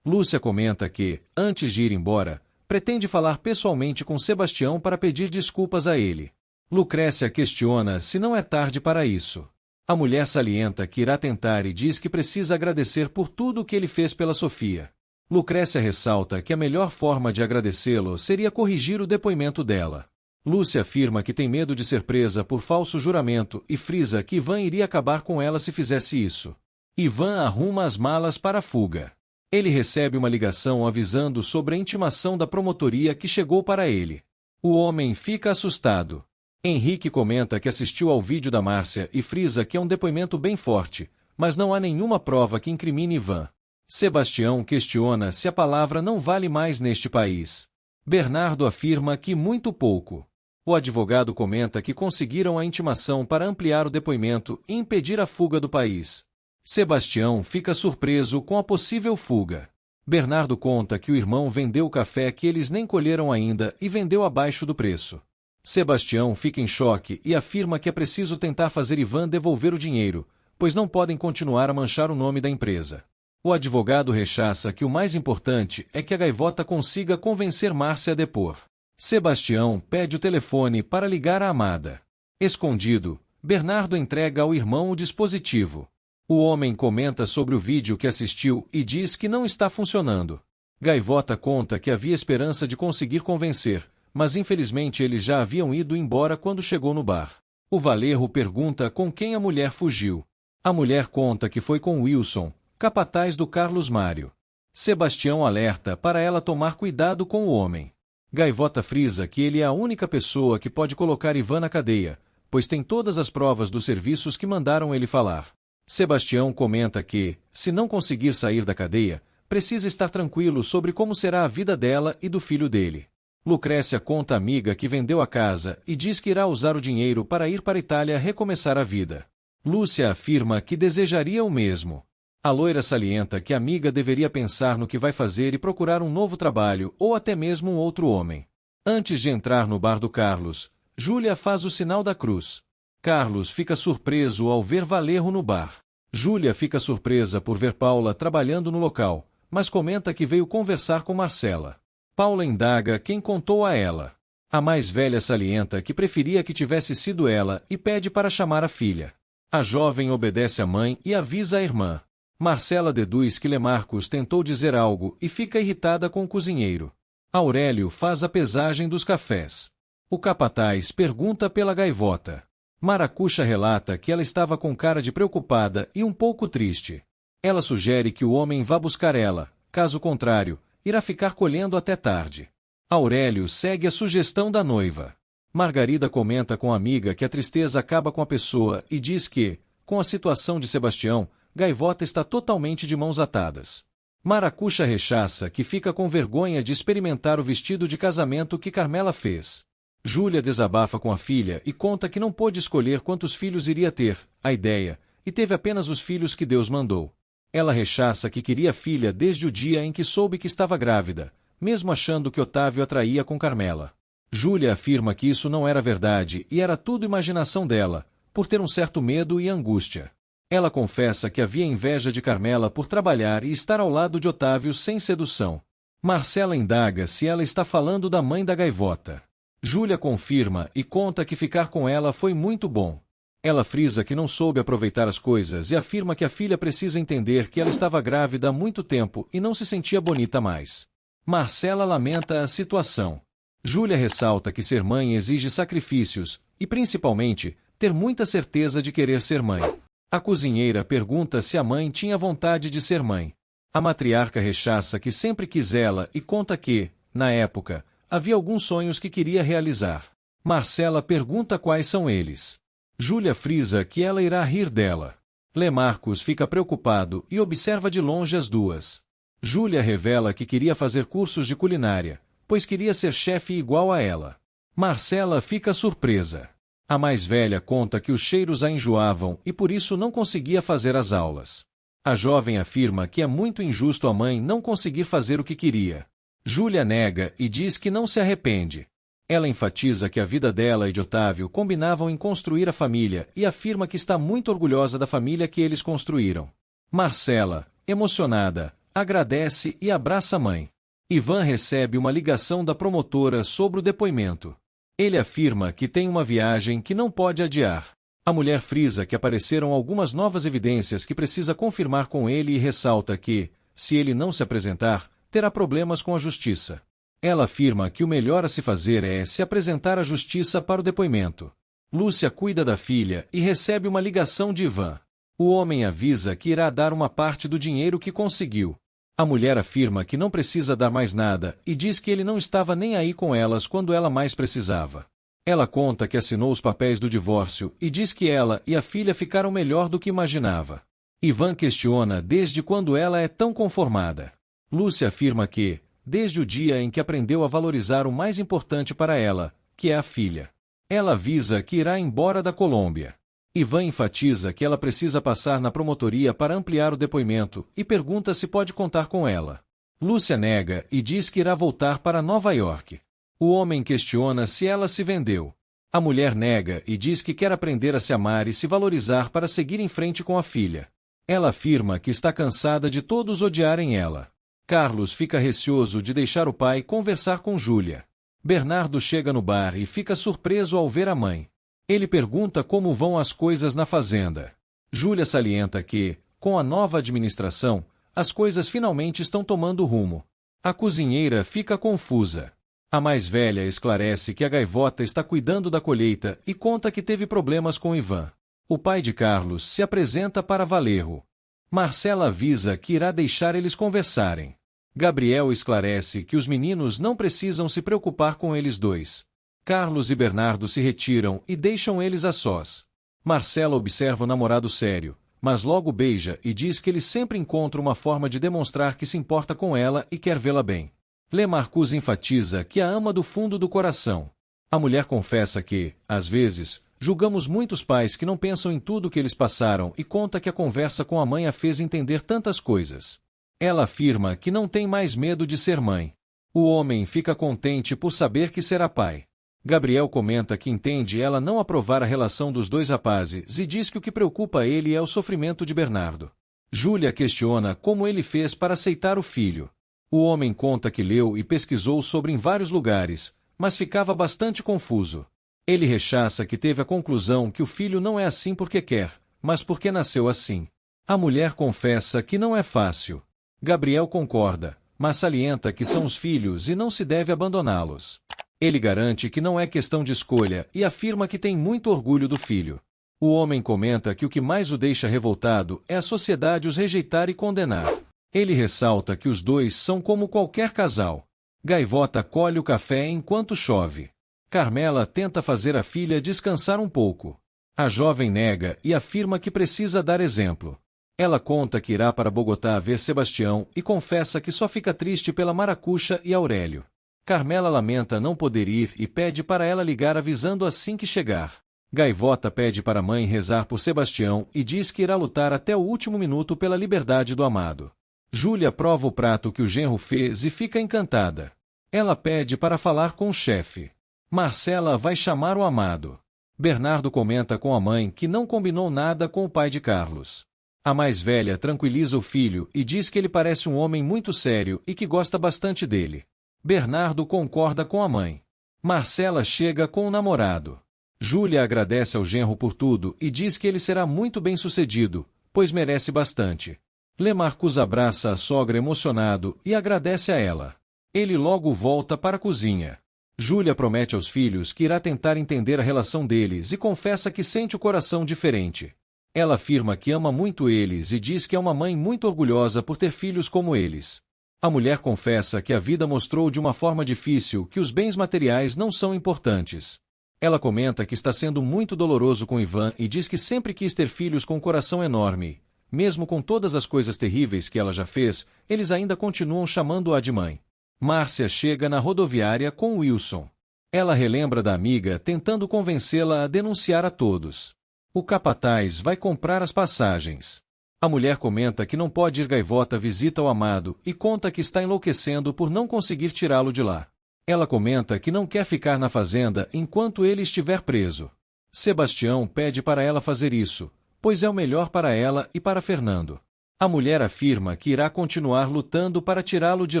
Lúcia comenta que, antes de ir embora, pretende falar pessoalmente com Sebastião para pedir desculpas a ele. Lucrécia questiona se não é tarde para isso. A mulher salienta que irá tentar e diz que precisa agradecer por tudo o que ele fez pela Sofia. Lucrécia ressalta que a melhor forma de agradecê-lo seria corrigir o depoimento dela. Lúcia afirma que tem medo de ser presa por falso juramento e frisa que Ivan iria acabar com ela se fizesse isso. Ivan arruma as malas para a fuga. Ele recebe uma ligação avisando sobre a intimação da promotoria que chegou para ele. O homem fica assustado. Henrique comenta que assistiu ao vídeo da Márcia e frisa que é um depoimento bem forte, mas não há nenhuma prova que incrimine Ivan. Sebastião questiona se a palavra não vale mais neste país. Bernardo afirma que muito pouco. O advogado comenta que conseguiram a intimação para ampliar o depoimento e impedir a fuga do país. Sebastião fica surpreso com a possível fuga. Bernardo conta que o irmão vendeu o café que eles nem colheram ainda e vendeu abaixo do preço. Sebastião fica em choque e afirma que é preciso tentar fazer Ivan devolver o dinheiro, pois não podem continuar a manchar o nome da empresa. O advogado rechaça que o mais importante é que a gaivota consiga convencer Márcia a depor. Sebastião pede o telefone para ligar à amada. Escondido, Bernardo entrega ao irmão o dispositivo. O homem comenta sobre o vídeo que assistiu e diz que não está funcionando. Gaivota conta que havia esperança de conseguir convencer, mas infelizmente eles já haviam ido embora quando chegou no bar. O Valerro pergunta com quem a mulher fugiu. A mulher conta que foi com Wilson, capataz do Carlos Mário. Sebastião alerta para ela tomar cuidado com o homem. Gaivota frisa que ele é a única pessoa que pode colocar Ivan na cadeia, pois tem todas as provas dos serviços que mandaram ele falar. Sebastião comenta que, se não conseguir sair da cadeia, precisa estar tranquilo sobre como será a vida dela e do filho dele. Lucrécia conta à amiga que vendeu a casa e diz que irá usar o dinheiro para ir para a Itália recomeçar a vida. Lúcia afirma que desejaria o mesmo. A loira salienta que a amiga deveria pensar no que vai fazer e procurar um novo trabalho ou até mesmo um outro homem. Antes de entrar no bar do Carlos, Júlia faz o sinal da cruz. Carlos fica surpreso ao ver Valerro no bar. Júlia fica surpresa por ver Paula trabalhando no local, mas comenta que veio conversar com Marcela. Paula indaga quem contou a ela. A mais velha salienta que preferia que tivesse sido ela e pede para chamar a filha. A jovem obedece à mãe e avisa a irmã. Marcela deduz que Lemarcos tentou dizer algo e fica irritada com o cozinheiro. Aurélio faz a pesagem dos cafés. O capataz pergunta pela gaivota. Maracuxa relata que ela estava com cara de preocupada e um pouco triste. Ela sugere que o homem vá buscar ela, caso contrário, irá ficar colhendo até tarde. Aurélio segue a sugestão da noiva. Margarida comenta com a amiga que a tristeza acaba com a pessoa e diz que, com a situação de Sebastião, Gaivota está totalmente de mãos atadas. Maracuxa rechaça que fica com vergonha de experimentar o vestido de casamento que Carmela fez. Júlia desabafa com a filha e conta que não pôde escolher quantos filhos iria ter, a ideia, e teve apenas os filhos que Deus mandou. Ela rechaça que queria filha desde o dia em que soube que estava grávida, mesmo achando que Otávio a traía com Carmela. Júlia afirma que isso não era verdade e era tudo imaginação dela, por ter um certo medo e angústia. Ela confessa que havia inveja de Carmela por trabalhar e estar ao lado de Otávio sem sedução. Marcela indaga se ela está falando da mãe da gaivota. Júlia confirma e conta que ficar com ela foi muito bom. Ela frisa que não soube aproveitar as coisas e afirma que a filha precisa entender que ela estava grávida há muito tempo e não se sentia bonita mais. Marcela lamenta a situação. Júlia ressalta que ser mãe exige sacrifícios e, principalmente, ter muita certeza de querer ser mãe. A cozinheira pergunta se a mãe tinha vontade de ser mãe. A matriarca rechaça que sempre quis ela e conta que, na época, havia alguns sonhos que queria realizar. Marcela pergunta quais são eles. Júlia frisa que ela irá rir dela. Lemarcos fica preocupado e observa de longe as duas. Júlia revela que queria fazer cursos de culinária, pois queria ser chefe igual a ela. Marcela fica surpresa. A mais velha conta que os cheiros a enjoavam e por isso não conseguia fazer as aulas. A jovem afirma que é muito injusto a mãe não conseguir fazer o que queria. Júlia nega e diz que não se arrepende. Ela enfatiza que a vida dela e de Otávio combinavam em construir a família e afirma que está muito orgulhosa da família que eles construíram. Marcela, emocionada, agradece e abraça a mãe. Ivan recebe uma ligação da promotora sobre o depoimento. Ele afirma que tem uma viagem que não pode adiar. A mulher frisa que apareceram algumas novas evidências que precisa confirmar com ele e ressalta que, se ele não se apresentar, terá problemas com a justiça. Ela afirma que o melhor a se fazer é se apresentar à justiça para o depoimento. Lúcia cuida da filha e recebe uma ligação de Ivan. O homem avisa que irá dar uma parte do dinheiro que conseguiu. A mulher afirma que não precisa dar mais nada e diz que ele não estava nem aí com elas quando ela mais precisava. Ela conta que assinou os papéis do divórcio e diz que ela e a filha ficaram melhor do que imaginava. Ivan questiona desde quando ela é tão conformada. Lúcia afirma que, desde o dia em que aprendeu a valorizar o mais importante para ela, que é a filha. Ela avisa que irá embora da Colômbia. Ivan enfatiza que ela precisa passar na promotoria para ampliar o depoimento e pergunta se pode contar com ela. Lúcia nega e diz que irá voltar para Nova York. O homem questiona se ela se vendeu. A mulher nega e diz que quer aprender a se amar e se valorizar para seguir em frente com a filha. Ela afirma que está cansada de todos odiarem ela. Carlos fica receoso de deixar o pai conversar com Júlia. Bernardo chega no bar e fica surpreso ao ver a mãe. Ele pergunta como vão as coisas na fazenda. Júlia salienta que, com a nova administração, as coisas finalmente estão tomando rumo. A cozinheira fica confusa. A mais velha esclarece que a gaivota está cuidando da colheita e conta que teve problemas com Ivan. O pai de Carlos se apresenta para Valerro. Marcela avisa que irá deixar eles conversarem. Gabriel esclarece que os meninos não precisam se preocupar com eles dois. Carlos e Bernardo se retiram e deixam eles a sós. Marcela observa o namorado sério, mas logo beija e diz que ele sempre encontra uma forma de demonstrar que se importa com ela e quer vê-la bem. Lemarcus enfatiza que a ama do fundo do coração. A mulher confessa que, às vezes, julgamos muitos pais que não pensam em tudo que eles passaram e conta que a conversa com a mãe a fez entender tantas coisas. Ela afirma que não tem mais medo de ser mãe. O homem fica contente por saber que será pai. Gabriel comenta que entende ela não aprovar a relação dos dois rapazes e diz que o que preocupa ele é o sofrimento de Bernardo. Júlia questiona como ele fez para aceitar o filho. O homem conta que leu e pesquisou sobre em vários lugares, mas ficava bastante confuso. Ele rechaça que teve a conclusão que o filho não é assim porque quer, mas porque nasceu assim. A mulher confessa que não é fácil. Gabriel concorda, mas salienta que são os filhos e não se deve abandoná-los. Ele garante que não é questão de escolha e afirma que tem muito orgulho do filho. O homem comenta que o que mais o deixa revoltado é a sociedade os rejeitar e condenar. Ele ressalta que os dois são como qualquer casal. Gaivota colhe o café enquanto chove. Carmela tenta fazer a filha descansar um pouco. A jovem nega e afirma que precisa dar exemplo. Ela conta que irá para Bogotá ver Sebastião e confessa que só fica triste pela Maracuxa e Aurélio. Carmela lamenta não poder ir e pede para ela ligar avisando assim que chegar. Gaivota pede para a mãe rezar por Sebastião e diz que irá lutar até o último minuto pela liberdade do amado. Júlia prova o prato que o genro fez e fica encantada. Ela pede para falar com o chefe. Marcela vai chamar o amado. Bernardo comenta com a mãe que não combinou nada com o pai de Carlos. A mais velha tranquiliza o filho e diz que ele parece um homem muito sério e que gosta bastante dele. Bernardo concorda com a mãe. Marcela chega com o namorado. Júlia agradece ao genro por tudo e diz que ele será muito bem-sucedido, pois merece bastante. Lemarcus abraça a sogra emocionado e agradece a ela. Ele logo volta para a cozinha. Júlia promete aos filhos que irá tentar entender a relação deles e confessa que sente o coração diferente. Ela afirma que ama muito eles e diz que é uma mãe muito orgulhosa por ter filhos como eles. A mulher confessa que a vida mostrou de uma forma difícil que os bens materiais não são importantes. Ela comenta que está sendo muito doloroso com Ivan e diz que sempre quis ter filhos com um coração enorme. Mesmo com todas as coisas terríveis que ela já fez, eles ainda continuam chamando-a de mãe. Márcia chega na rodoviária com Wilson. Ela relembra da amiga tentando convencê-la a denunciar a todos. O capataz vai comprar as passagens. A mulher comenta que não pode ir. Gaivota visita o amado e conta que está enlouquecendo por não conseguir tirá-lo de lá. Ela comenta que não quer ficar na fazenda enquanto ele estiver preso. Sebastião pede para ela fazer isso, pois é o melhor para ela e para Fernando. A mulher afirma que irá continuar lutando para tirá-lo de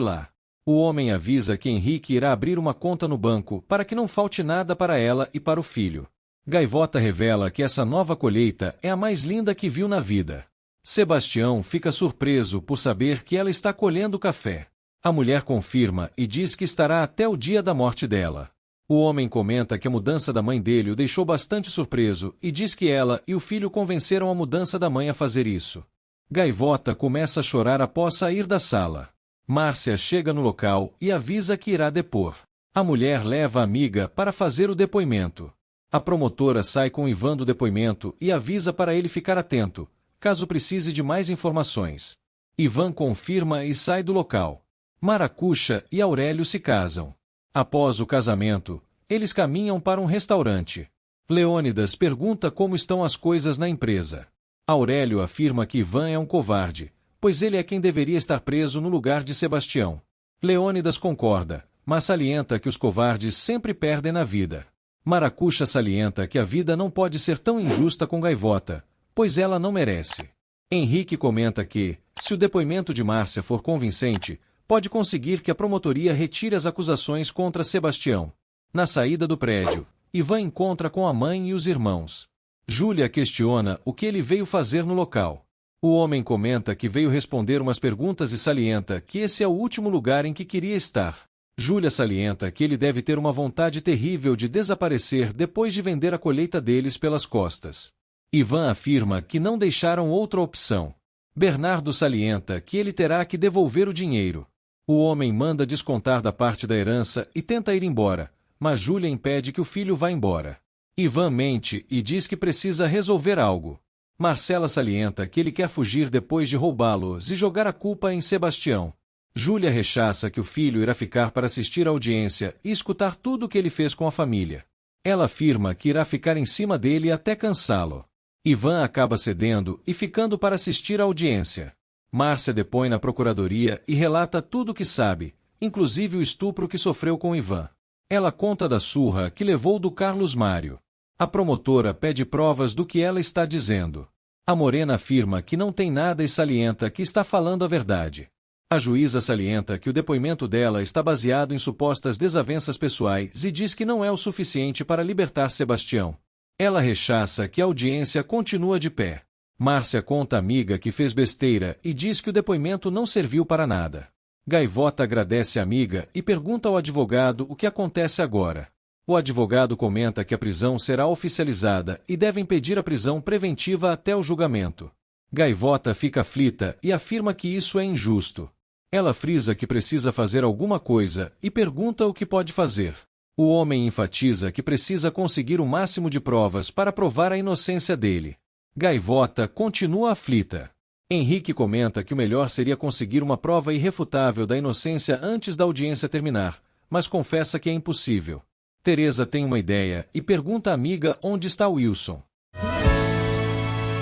lá. O homem avisa que Henrique irá abrir uma conta no banco para que não falte nada para ela e para o filho. Gaivota revela que essa nova colheita é a mais linda que viu na vida. Sebastião fica surpreso por saber que ela está colhendo café. A mulher confirma e diz que estará até o dia da morte dela. O homem comenta que a mudança da mãe dele o deixou bastante surpreso e diz que ela e o filho convenceram a mudança da mãe a fazer isso. Gaivota começa a chorar após sair da sala. Márcia chega no local e avisa que irá depor. A mulher leva a amiga para fazer o depoimento. A promotora sai com Ivan do depoimento e avisa para ele ficar atento, caso precise de mais informações. Ivan confirma e sai do local. Maracuxa e Aurélio se casam. Após o casamento, eles caminham para um restaurante. Leônidas pergunta como estão as coisas na empresa. Aurélio afirma que Ivan é um covarde, pois ele é quem deveria estar preso no lugar de Sebastião. Leônidas concorda, mas salienta que os covardes sempre perdem na vida. Maracuxa salienta que a vida não pode ser tão injusta com Gaivota, pois ela não merece. Henrique comenta que, se o depoimento de Márcia for convincente, pode conseguir que a promotoria retire as acusações contra Sebastião. Na saída do prédio, Ivan encontra com a mãe e os irmãos. Júlia questiona o que ele veio fazer no local. O homem comenta que veio responder umas perguntas e salienta que esse é o último lugar em que queria estar. Júlia salienta que ele deve ter uma vontade terrível de desaparecer depois de vender a colheita deles pelas costas. Ivan afirma que não deixaram outra opção. Bernardo salienta que ele terá que devolver o dinheiro. O homem manda descontar da parte da herança e tenta ir embora, mas Júlia impede que o filho vá embora. Ivan mente e diz que precisa resolver algo. Marcela salienta que ele quer fugir depois de roubá-los e jogar a culpa em Sebastião. Júlia rechaça que o filho irá ficar para assistir à audiência e escutar tudo o que ele fez com a família. Ela afirma que irá ficar em cima dele até cansá-lo. Ivan acaba cedendo e ficando para assistir à audiência. Márcia depõe na procuradoria e relata tudo o que sabe, inclusive o estupro que sofreu com Ivan. Ela conta da surra que levou do Carlos Mário. A promotora pede provas do que ela está dizendo. A morena afirma que não tem nada e salienta que está falando a verdade. A juíza salienta que o depoimento dela está baseado em supostas desavenças pessoais e diz que não é o suficiente para libertar Sebastião. Ela rechaça que a audiência continua de pé. Márcia conta à amiga que fez besteira e diz que o depoimento não serviu para nada. Gaivota agradece a amiga e pergunta ao advogado o que acontece agora. O advogado comenta que a prisão será oficializada e devem pedir a prisão preventiva até o julgamento. Gaivota fica aflita e afirma que isso é injusto. Ela frisa que precisa fazer alguma coisa e pergunta o que pode fazer. O homem enfatiza que precisa conseguir o máximo de provas para provar a inocência dele. Gaivota continua aflita. Henrique comenta que o melhor seria conseguir uma prova irrefutável da inocência antes da audiência terminar, mas confessa que é impossível. Teresa tem uma ideia e pergunta à amiga onde está Wilson.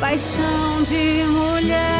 Paixão de mulher.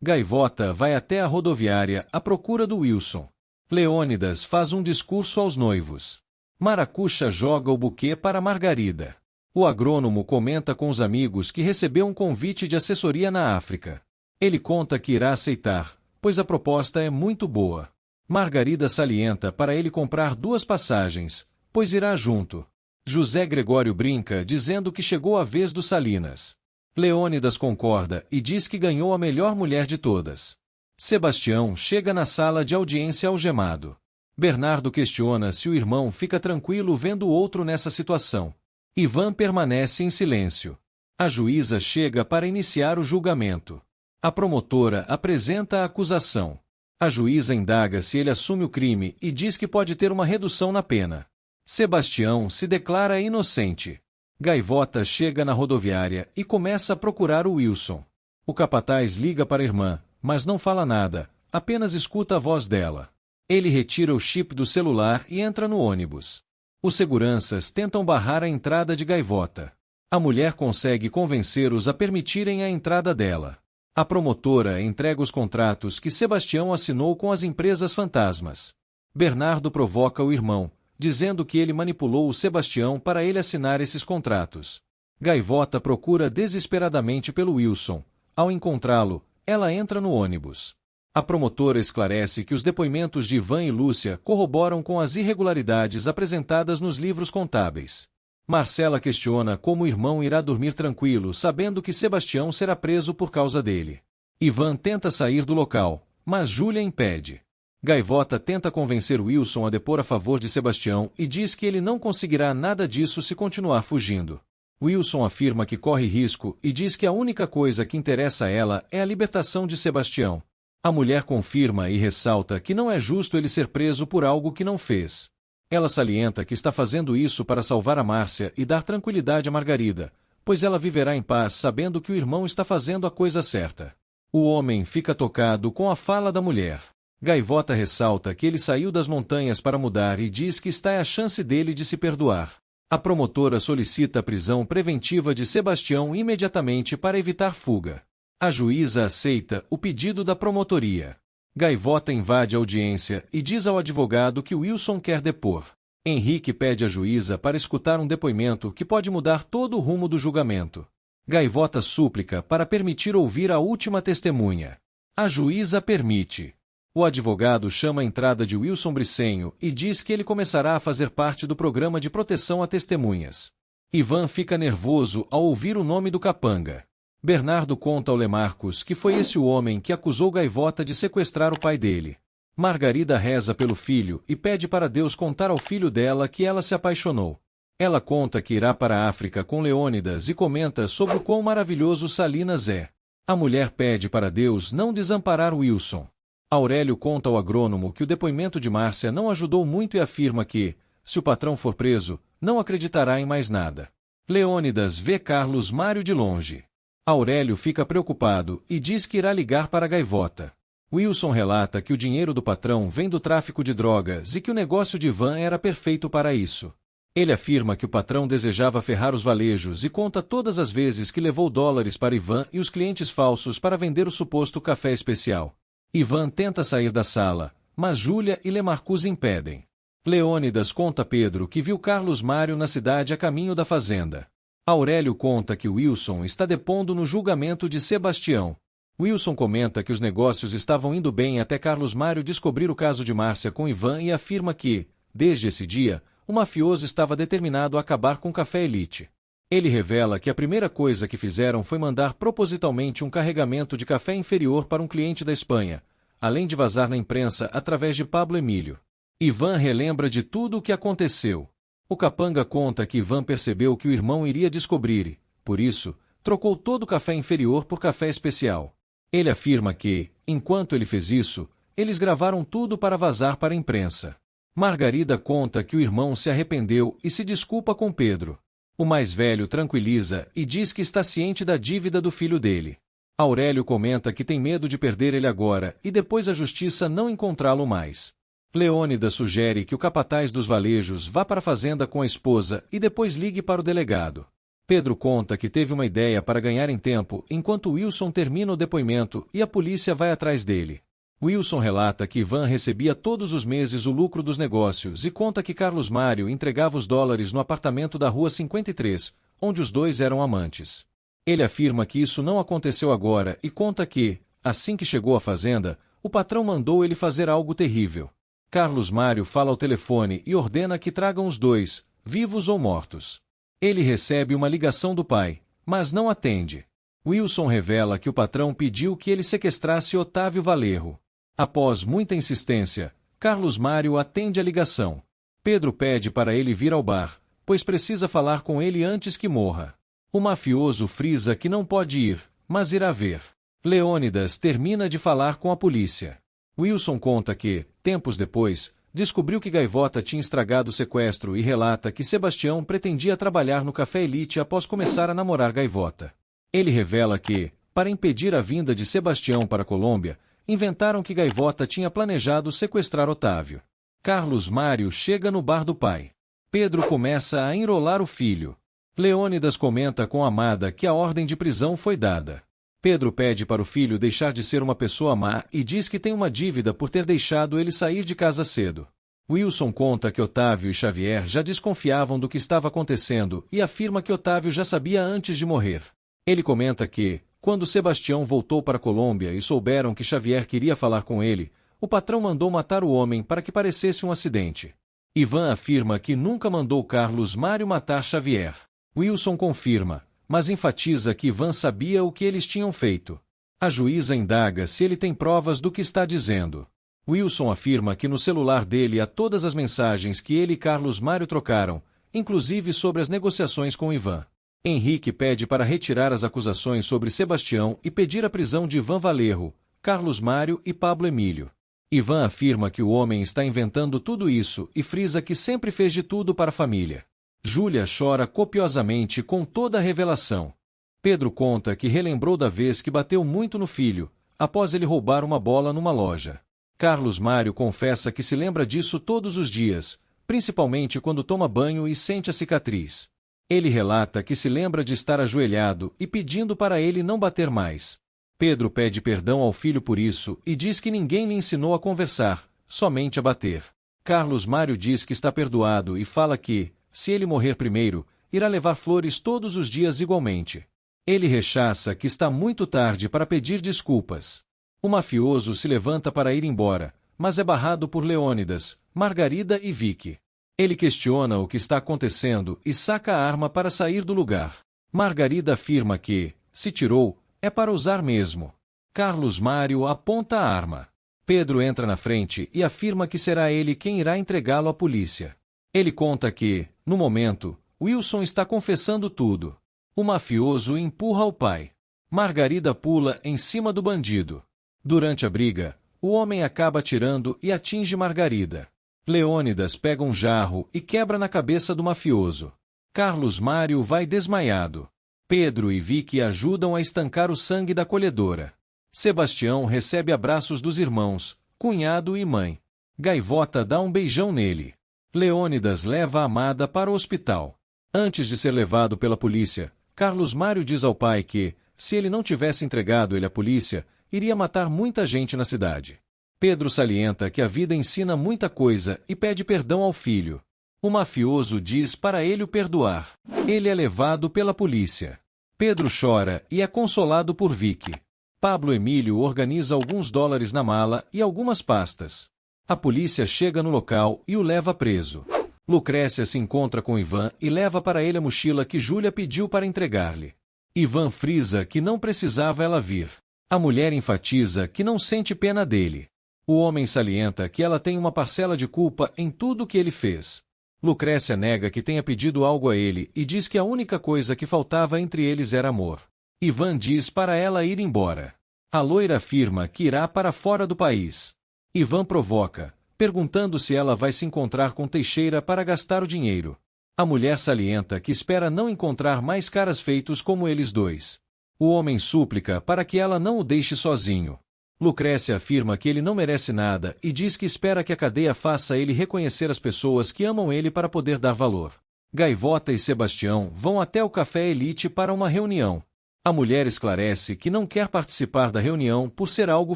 Gaivota vai até a rodoviária à procura do Wilson. Leônidas faz um discurso aos noivos. Maracuxa joga o buquê para Margarida. O agrônomo comenta com os amigos que recebeu um convite de assessoria na África. Ele conta que irá aceitar, pois a proposta é muito boa. Margarida salienta para ele comprar 2 passagens, pois irá junto. José Gregório brinca dizendo que chegou a vez do Salinas. Leônidas concorda e diz que ganhou a melhor mulher de todas. Sebastião chega na sala de audiência algemado. Bernardo questiona se o irmão fica tranquilo vendo o outro nessa situação. Ivan permanece em silêncio. A juíza chega para iniciar o julgamento. A promotora apresenta a acusação. A juíza indaga se ele assume o crime e diz que pode ter uma redução na pena. Sebastião se declara inocente. Gaivota chega na rodoviária e começa a procurar o Wilson. O capataz liga para a irmã, mas não fala nada, apenas escuta a voz dela. Ele retira o chip do celular e entra no ônibus. Os seguranças tentam barrar a entrada de Gaivota. A mulher consegue convencê-los a permitirem a entrada dela. A promotora entrega os contratos que Sebastião assinou com as empresas fantasmas. Bernardo provoca o irmão, dizendo que ele manipulou o Sebastião para ele assinar esses contratos. Gaivota procura desesperadamente pelo Wilson. Ao encontrá-lo, ela entra no ônibus. A promotora esclarece que os depoimentos de Ivan e Lúcia corroboram com as irregularidades apresentadas nos livros contábeis. Marcela questiona como o irmão irá dormir tranquilo sabendo que Sebastião será preso por causa dele. Ivan tenta sair do local, mas Júlia impede. Gaivota tenta convencer Wilson a depor a favor de Sebastião e diz que ele não conseguirá nada disso se continuar fugindo. Wilson afirma que corre risco e diz que a única coisa que interessa a ela é a libertação de Sebastião. A mulher confirma e ressalta que não é justo ele ser preso por algo que não fez. Ela salienta que está fazendo isso para salvar a Márcia e dar tranquilidade a Margarida, pois ela viverá em paz sabendo que o irmão está fazendo a coisa certa. O homem fica tocado com a fala da mulher. Gaivota ressalta que ele saiu das montanhas para mudar e diz que está a chance dele de se perdoar. A promotora solicita a prisão preventiva de Sebastião imediatamente para evitar fuga. A juíza aceita o pedido da promotoria. Gaivota invade a audiência e diz ao advogado que Wilson quer depor. Henrique pede à juíza para escutar um depoimento que pode mudar todo o rumo do julgamento. Gaivota súplica para permitir ouvir a última testemunha. A juíza permite. O advogado chama a entrada de Wilson Bricenho e diz que ele começará a fazer parte do programa de proteção a testemunhas. Ivan fica nervoso ao ouvir o nome do capanga. Bernardo conta ao Lemarcos que foi esse o homem que acusou Gaivota de sequestrar o pai dele. Margarida reza pelo filho e pede para Deus contar ao filho dela que ela se apaixonou. Ela conta que irá para a África com Leônidas e comenta sobre o quão maravilhoso Salinas é. A mulher pede para Deus não desamparar Wilson. Aurélio conta ao agrônomo que o depoimento de Márcia não ajudou muito e afirma que, se o patrão for preso, não acreditará em mais nada. Leônidas vê Carlos Mário de longe. Aurélio fica preocupado e diz que irá ligar para a Gaivota. Wilson relata que o dinheiro do patrão vem do tráfico de drogas e que o negócio de Ivan era perfeito para isso. Ele afirma que o patrão desejava ferrar os valejos e conta todas as vezes que levou dólares para Ivan e os clientes falsos para vender o suposto café especial. Ivan tenta sair da sala, mas Júlia e Lemarcus impedem. Leônidas conta a Pedro que viu Carlos Mário na cidade a caminho da fazenda. Aurélio conta que Wilson está depondo no julgamento de Sebastião. Wilson comenta que os negócios estavam indo bem até Carlos Mário descobrir o caso de Márcia com Ivan e afirma que, desde esse dia, o mafioso estava determinado a acabar com o Café Elite. Ele revela que a primeira coisa que fizeram foi mandar propositalmente um carregamento de café inferior para um cliente da Espanha, além de vazar na imprensa através de Pablo Emílio. Ivan relembra de tudo o que aconteceu. O capanga conta que Ivan percebeu que o irmão iria descobrir e, por isso, trocou todo o café inferior por café especial. Ele afirma que, enquanto ele fez isso, eles gravaram tudo para vazar para a imprensa. Margarida conta que o irmão se arrependeu e se desculpa com Pedro. O mais velho tranquiliza e diz que está ciente da dívida do filho dele. Aurélio comenta que tem medo de perder ele agora e depois a justiça não encontrá-lo mais. Leônidas sugere que o capataz dos valejos vá para a fazenda com a esposa e depois ligue para o delegado. Pedro conta que teve uma ideia para ganhar em tempo enquanto Wilson termina o depoimento e a polícia vai atrás dele. Wilson relata que Ivan recebia todos os meses o lucro dos negócios e conta que Carlos Mário entregava os dólares no apartamento da Rua 53, onde os dois eram amantes. Ele afirma que isso não aconteceu agora e conta que, assim que chegou à fazenda, o patrão mandou ele fazer algo terrível. Carlos Mário fala ao telefone e ordena que tragam os dois, vivos ou mortos. Ele recebe uma ligação do pai, mas não atende. Wilson revela que o patrão pediu que ele sequestrasse Otávio Valerro. Após muita insistência, Carlos Mário atende a ligação. Pedro pede para ele vir ao bar, pois precisa falar com ele antes que morra. O mafioso frisa que não pode ir, mas irá ver. Leônidas termina de falar com a polícia. Wilson conta que, tempos depois, descobriu que Gaivota tinha estragado o sequestro e relata que Sebastião pretendia trabalhar no Café Elite após começar a namorar Gaivota. Ele revela que, para impedir a vinda de Sebastião para a Colômbia, inventaram que Gaivota tinha planejado sequestrar Otávio. Carlos Mário chega no bar do pai. Pedro começa a enrolar o filho. Leônidas comenta com Amada que a ordem de prisão foi dada. Pedro pede para o filho deixar de ser uma pessoa má e diz que tem uma dívida por ter deixado ele sair de casa cedo. Wilson conta que Otávio e Xavier já desconfiavam do que estava acontecendo e afirma que Otávio já sabia antes de morrer. Ele comenta que, quando Sebastião voltou para a Colômbia e souberam que Xavier queria falar com ele, o patrão mandou matar o homem para que parecesse um acidente. Ivan afirma que nunca mandou Carlos Mário matar Xavier. Wilson confirma, mas enfatiza que Ivan sabia o que eles tinham feito. A juíza indaga se ele tem provas do que está dizendo. Wilson afirma que no celular dele há todas as mensagens que ele e Carlos Mário trocaram, inclusive sobre as negociações com Ivan. Henrique pede para retirar as acusações sobre Sebastião e pedir a prisão de Ivan Valerro, Carlos Mário e Pablo Emílio. Ivan afirma que o homem está inventando tudo isso e frisa que sempre fez de tudo para a família. Júlia chora copiosamente com toda a revelação. Pedro conta que relembrou da vez que bateu muito no filho, após ele roubar uma bola numa loja. Carlos Mário confessa que se lembra disso todos os dias, principalmente quando toma banho e sente a cicatriz. Ele relata que se lembra de estar ajoelhado e pedindo para ele não bater mais. Pedro pede perdão ao filho por isso e diz que ninguém lhe ensinou a conversar, somente a bater. Carlos Mário diz que está perdoado e fala que, se ele morrer primeiro, irá levar flores todos os dias igualmente. Ele rechaça que está muito tarde para pedir desculpas. O mafioso se levanta para ir embora, mas é barrado por Leônidas, Margarida e Vicky. Ele questiona o que está acontecendo e saca a arma para sair do lugar. Margarida afirma que, se tirou, é para usar mesmo. Carlos Mário aponta a arma. Pedro entra na frente e afirma que será ele quem irá entregá-lo à polícia. Ele conta que, no momento, Wilson está confessando tudo. O mafioso empurra o pai. Margarida pula em cima do bandido. Durante a briga, o homem acaba atirando e atinge Margarida. Leônidas pega um jarro e quebra na cabeça do mafioso. Carlos Mário vai desmaiado. Pedro e Vicky ajudam a estancar o sangue da colhedora. Sebastião recebe abraços dos irmãos, cunhado e mãe. Gaivota dá um beijão nele. Leônidas leva a amada para o hospital. Antes de ser levado pela polícia, Carlos Mário diz ao pai que, se ele não tivesse entregado ele à polícia, iria matar muita gente na cidade. Pedro salienta que a vida ensina muita coisa e pede perdão ao filho. O mafioso diz para ele o perdoar. Ele é levado pela polícia. Pedro chora e é consolado por Vicky. Pablo Emílio organiza alguns dólares na mala e algumas pastas. A polícia chega no local e o leva preso. Lucrécia se encontra com Ivan e leva para ele a mochila que Júlia pediu para entregar-lhe. Ivan frisa que não precisava ela vir. A mulher enfatiza que não sente pena dele. O homem salienta que ela tem uma parcela de culpa em tudo o que ele fez. Lucrécia nega que tenha pedido algo a ele e diz que a única coisa que faltava entre eles era amor. Ivan diz para ela ir embora. A loira afirma que irá para fora do país. Ivan provoca, perguntando se ela vai se encontrar com Teixeira para gastar o dinheiro. A mulher salienta que espera não encontrar mais caras feitos como eles dois. O homem súplica para que ela não o deixe sozinho. Lucrécia afirma que ele não merece nada e diz que espera que a cadeia faça ele reconhecer as pessoas que amam ele para poder dar valor. Gaivota e Sebastião vão até o Café Elite para uma reunião. A mulher esclarece que não quer participar da reunião por ser algo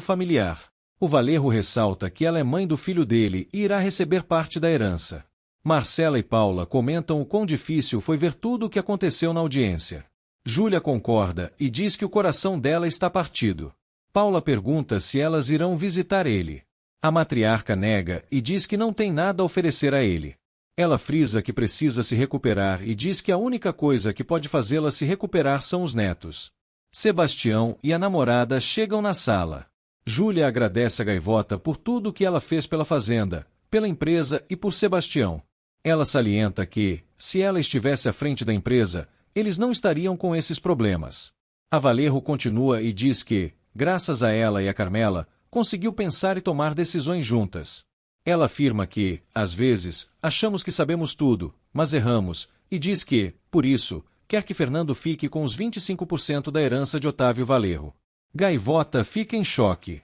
familiar. O Valerro ressalta que ela é mãe do filho dele e irá receber parte da herança. Marcela e Paula comentam o quão difícil foi ver tudo o que aconteceu na audiência. Júlia concorda e diz que o coração dela está partido. Paula pergunta se elas irão visitar ele. A matriarca nega e diz que não tem nada a oferecer a ele. Ela frisa que precisa se recuperar e diz que a única coisa que pode fazê-la se recuperar são os netos. Sebastião e a namorada chegam na sala. Júlia agradece a Gaivota por tudo o que ela fez pela fazenda, pela empresa e por Sebastião. Ela salienta que, se ela estivesse à frente da empresa, eles não estariam com esses problemas. A Valerro continua e diz que, graças a ela e a Carmela, conseguiu pensar e tomar decisões juntas. Ela afirma que, às vezes, achamos que sabemos tudo, mas erramos, e diz que, por isso, quer que Fernando fique com os 25% da herança de Otávio Valerro. Gaivota fica em choque.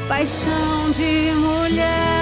Paixão de mulher.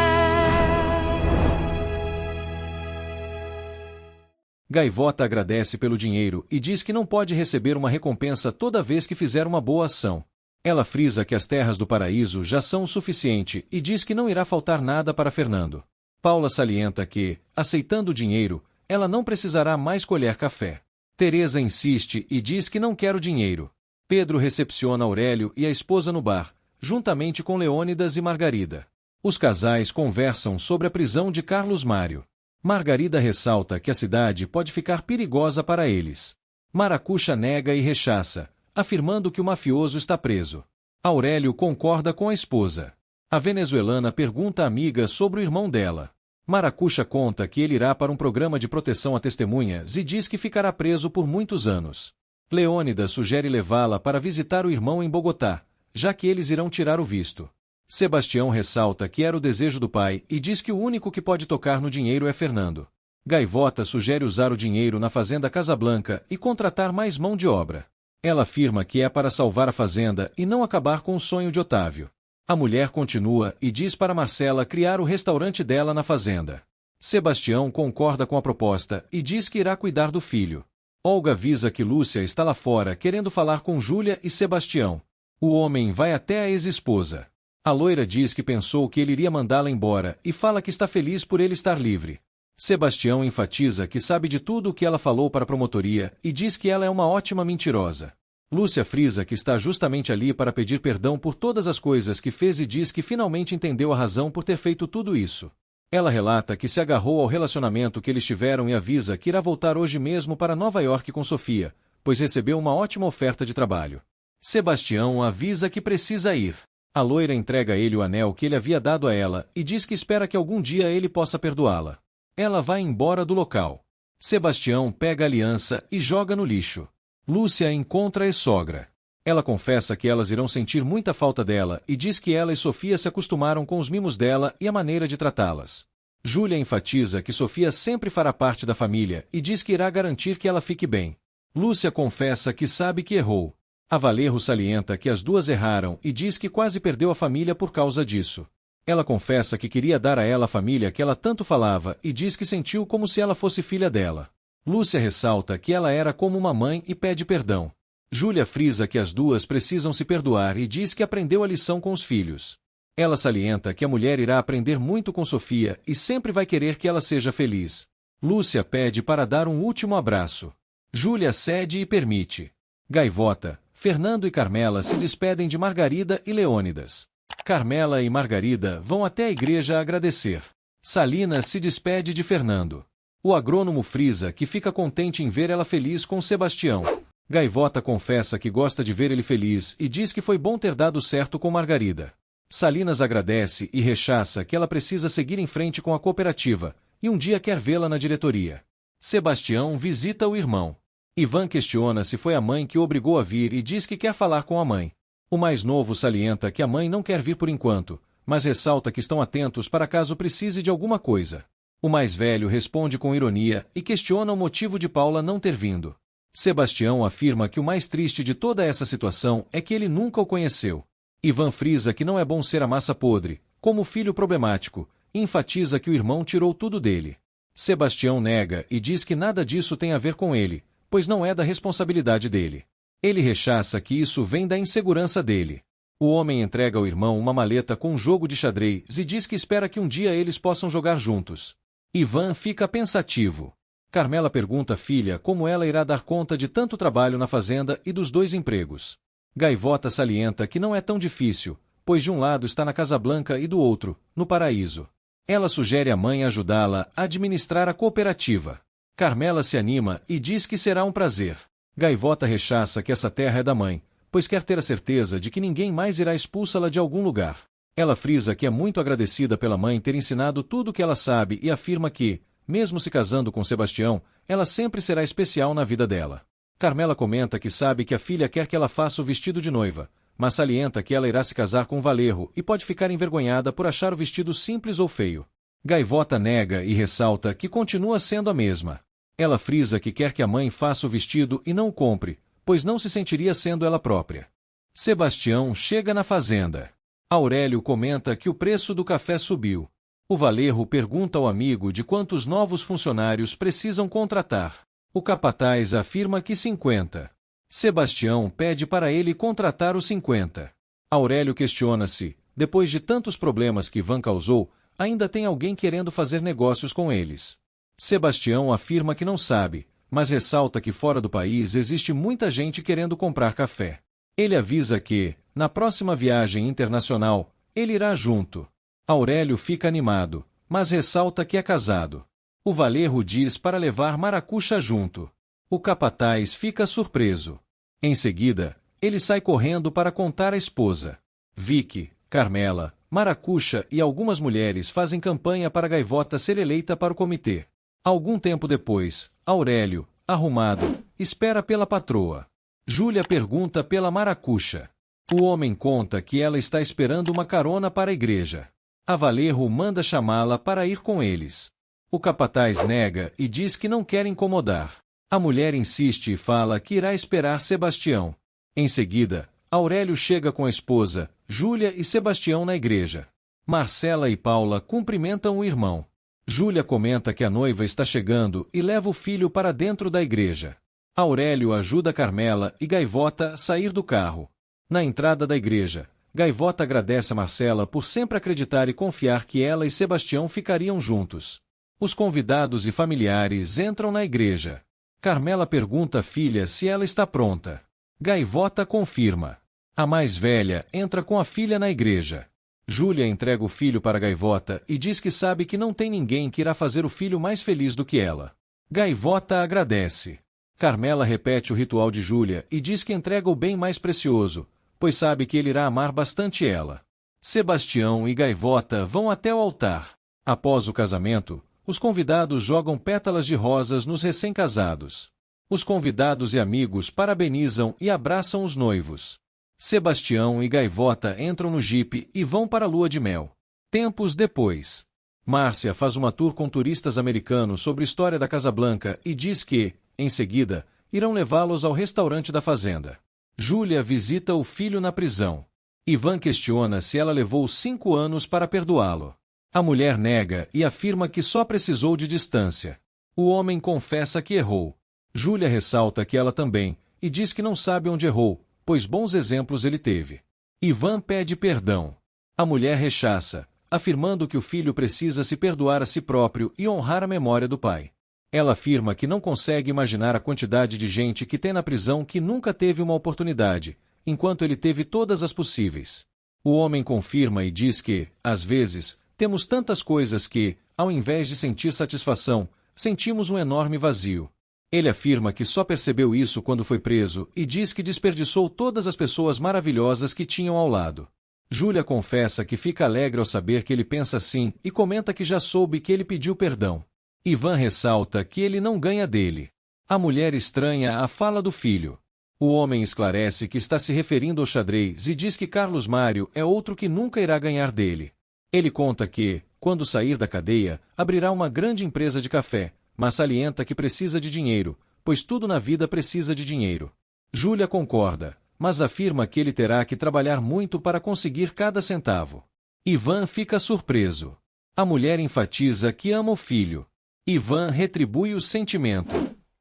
Gaivota agradece pelo dinheiro e diz que não pode receber uma recompensa toda vez que fizer uma boa ação. Ela frisa que as terras do paraíso já são o suficiente e diz que não irá faltar nada para Fernando. Paula salienta que, aceitando o dinheiro, ela não precisará mais colher café. Teresa insiste e diz que não quer o dinheiro. Pedro recepciona Aurélio e a esposa no bar, juntamente com Leônidas e Margarida. Os casais conversam sobre a prisão de Carlos Mário. Margarida ressalta que a cidade pode ficar perigosa para eles. Maracuxa nega e rechaça, afirmando que o mafioso está preso. Aurélio concorda com a esposa. A venezuelana pergunta à amiga sobre o irmão dela. Maracuxa conta que ele irá para um programa de proteção a testemunhas e diz que ficará preso por muitos anos. Leônidas sugere levá-la para visitar o irmão em Bogotá, já que eles irão tirar o visto. Sebastião ressalta que era o desejo do pai e diz que o único que pode tocar no dinheiro é Fernando. Gaivota sugere usar o dinheiro na fazenda Casablanca e contratar mais mão de obra. Ela afirma que é para salvar a fazenda e não acabar com o sonho de Otávio. A mulher continua e diz para Marcela criar o restaurante dela na fazenda. Sebastião concorda com a proposta e diz que irá cuidar do filho. Olga avisa que Lúcia está lá fora querendo falar com Júlia e Sebastião. O homem vai até a ex-esposa. A loira diz que pensou que ele iria mandá-la embora e fala que está feliz por ele estar livre. Sebastião enfatiza que sabe de tudo o que ela falou para a promotoria e diz que ela é uma ótima mentirosa. Lúcia frisa que está justamente ali para pedir perdão por todas as coisas que fez e diz que finalmente entendeu a razão por ter feito tudo isso. Ela relata que se agarrou ao relacionamento que eles tiveram e avisa que irá voltar hoje mesmo para Nova York com Sofia, pois recebeu uma ótima oferta de trabalho. Sebastião avisa que precisa ir. A loira entrega a ele o anel que ele havia dado a ela e diz que espera que algum dia ele possa perdoá-la. Ela vai embora do local. Sebastião pega a aliança e joga no lixo. Lúcia encontra a ex-sogra. Ela confessa que elas irão sentir muita falta dela e diz que ela e Sofia se acostumaram com os mimos dela e a maneira de tratá-las. Júlia enfatiza que Sofia sempre fará parte da família e diz que irá garantir que ela fique bem. Lúcia confessa que sabe que errou. A Valerro salienta que as duas erraram e diz que quase perdeu a família por causa disso. Ela confessa que queria dar a ela a família que ela tanto falava e diz que sentiu como se ela fosse filha dela. Lúcia ressalta que ela era como uma mãe e pede perdão. Júlia frisa que as duas precisam se perdoar e diz que aprendeu a lição com os filhos. Ela salienta que a mulher irá aprender muito com Sofia e sempre vai querer que ela seja feliz. Lúcia pede para dar um último abraço. Júlia cede e permite. Gaivota, Fernando e Carmela se despedem de Margarida e Leônidas. Carmela e Margarida vão até a igreja agradecer. Salinas se despede de Fernando. O agrônomo frisa que fica contente em ver ela feliz com Sebastião. Gaivota confessa que gosta de ver ele feliz e diz que foi bom ter dado certo com Margarida. Salinas agradece e rechaça que ela precisa seguir em frente com a cooperativa, e um dia quer vê-la na diretoria. Sebastião visita o irmão. Ivan questiona se foi a mãe que o obrigou a vir e diz que quer falar com a mãe. O mais novo salienta que a mãe não quer vir por enquanto, mas ressalta que estão atentos para caso precise de alguma coisa. O mais velho responde com ironia e questiona o motivo de Paula não ter vindo. Sebastião afirma que o mais triste de toda essa situação é que ele nunca o conheceu. Ivan frisa que não é bom ser a massa podre, como filho problemático, e enfatiza que o irmão tirou tudo dele. Sebastião nega e diz que nada disso tem a ver com ele, pois não é da responsabilidade dele. Ele rechaça que isso vem da insegurança dele. O homem entrega ao irmão uma maleta com um jogo de xadrez e diz que espera que um dia eles possam jogar juntos. Ivan fica pensativo. Carmela pergunta à filha como ela irá dar conta de tanto trabalho na fazenda e dos 2 empregos. Gaivota salienta que não é tão difícil, pois de um lado está na Casablanca e do outro, no paraíso. Ela sugere à mãe ajudá-la a administrar a cooperativa. Carmela se anima e diz que será um prazer. Gaivota rechaça que essa terra é da mãe, pois quer ter a certeza de que ninguém mais irá expulsá-la de algum lugar. Ela frisa que é muito agradecida pela mãe ter ensinado tudo o que ela sabe e afirma que, mesmo se casando com Sebastião, ela sempre será especial na vida dela. Carmela comenta que sabe que a filha quer que ela faça o vestido de noiva, mas salienta que ela irá se casar com Valerro e pode ficar envergonhada por achar o vestido simples ou feio. Gaivota nega e ressalta que continua sendo a mesma. Ela frisa que quer que a mãe faça o vestido e não o compre, pois não se sentiria sendo ela própria. Sebastião chega na fazenda. Aurélio comenta que o preço do café subiu. O Valerro pergunta ao amigo de quantos novos funcionários precisam contratar. O capataz afirma que 50. Sebastião pede para ele contratar os 50. Aurélio questiona se, depois de tantos problemas que Ivan causou, ainda tem alguém querendo fazer negócios com eles. Sebastião afirma que não sabe, mas ressalta que fora do país existe muita gente querendo comprar café. Ele avisa que, na próxima viagem internacional, ele irá junto. Aurélio fica animado, mas ressalta que é casado. O Valerro diz para levar Maracuxa junto. O capataz fica surpreso. Em seguida, Ele sai correndo para contar à esposa. Vicky, Carmela, Maracuxa e algumas mulheres fazem campanha para Gaivota ser eleita para o comitê. Algum tempo depois, Aurélio, arrumado, espera pela patroa. Júlia pergunta pela Maracuxa. O homem conta que ela está esperando uma carona para a igreja. A Valerro manda chamá-la para ir com eles. O capataz nega e diz que não quer incomodar. A mulher insiste e fala que irá esperar Sebastião. Em seguida, Aurélio chega com a esposa, Júlia e Sebastião na igreja. Marcela e Paula cumprimentam o irmão. Júlia comenta que a noiva está chegando e leva o filho para dentro da igreja. Aurélio ajuda Carmela e Gaivota a sair do carro. Na entrada da igreja, Gaivota agradece a Marcela por sempre acreditar e confiar que ela e Sebastião ficariam juntos. Os convidados e familiares entram na igreja. Carmela pergunta à filha se ela está pronta. Gaivota confirma. A mais velha entra com a filha na igreja. Júlia entrega o filho para Gaivota e diz que sabe que não tem ninguém que irá fazer o filho mais feliz do que ela. Gaivota agradece. Carmela repete o ritual de Júlia e diz que entrega o bem mais precioso, pois sabe que ele irá amar bastante ela. Sebastião e Gaivota vão até o altar. Após o casamento, os convidados jogam pétalas de rosas nos recém-casados. Os convidados e amigos parabenizam e abraçam os noivos. Sebastião e Gaivota entram no jipe e vão para a lua de mel. Tempos depois, Márcia faz uma tour com turistas americanos sobre a história da Casa Blanca e diz que, em seguida, irão levá-los ao restaurante da fazenda. Júlia visita o filho na prisão. Ivan questiona se ela levou 5 anos para perdoá-lo. A mulher nega e afirma que só precisou de distância. O homem confessa que errou. Júlia ressalta que ela também, e diz que não sabe onde errou, pois bons exemplos ele teve. Ivan pede perdão. A mulher rechaça, afirmando que o filho precisa se perdoar a si próprio e honrar a memória do pai. Ela afirma que não consegue imaginar a quantidade de gente que tem na prisão que nunca teve uma oportunidade, enquanto ele teve todas as possíveis. O homem confirma e diz que, às vezes, temos tantas coisas que, ao invés de sentir satisfação, sentimos um enorme vazio. Ele afirma que só percebeu isso quando foi preso e diz que desperdiçou todas as pessoas maravilhosas que tinham ao lado. Júlia confessa que fica alegre ao saber que ele pensa assim e comenta que já soube que ele pediu perdão. Ivan ressalta que ele não ganha dele. A mulher estranha a fala do filho. O homem esclarece que está se referindo ao xadrez e diz que Carlos Mário é outro que nunca irá ganhar dele. Ele conta que, quando sair da cadeia, abrirá uma grande empresa de café, mas salienta que precisa de dinheiro, pois tudo na vida precisa de dinheiro. Júlia concorda, mas afirma que ele terá que trabalhar muito para conseguir cada centavo. Ivan fica surpreso. A mulher enfatiza que ama o filho. Ivan retribui o sentimento.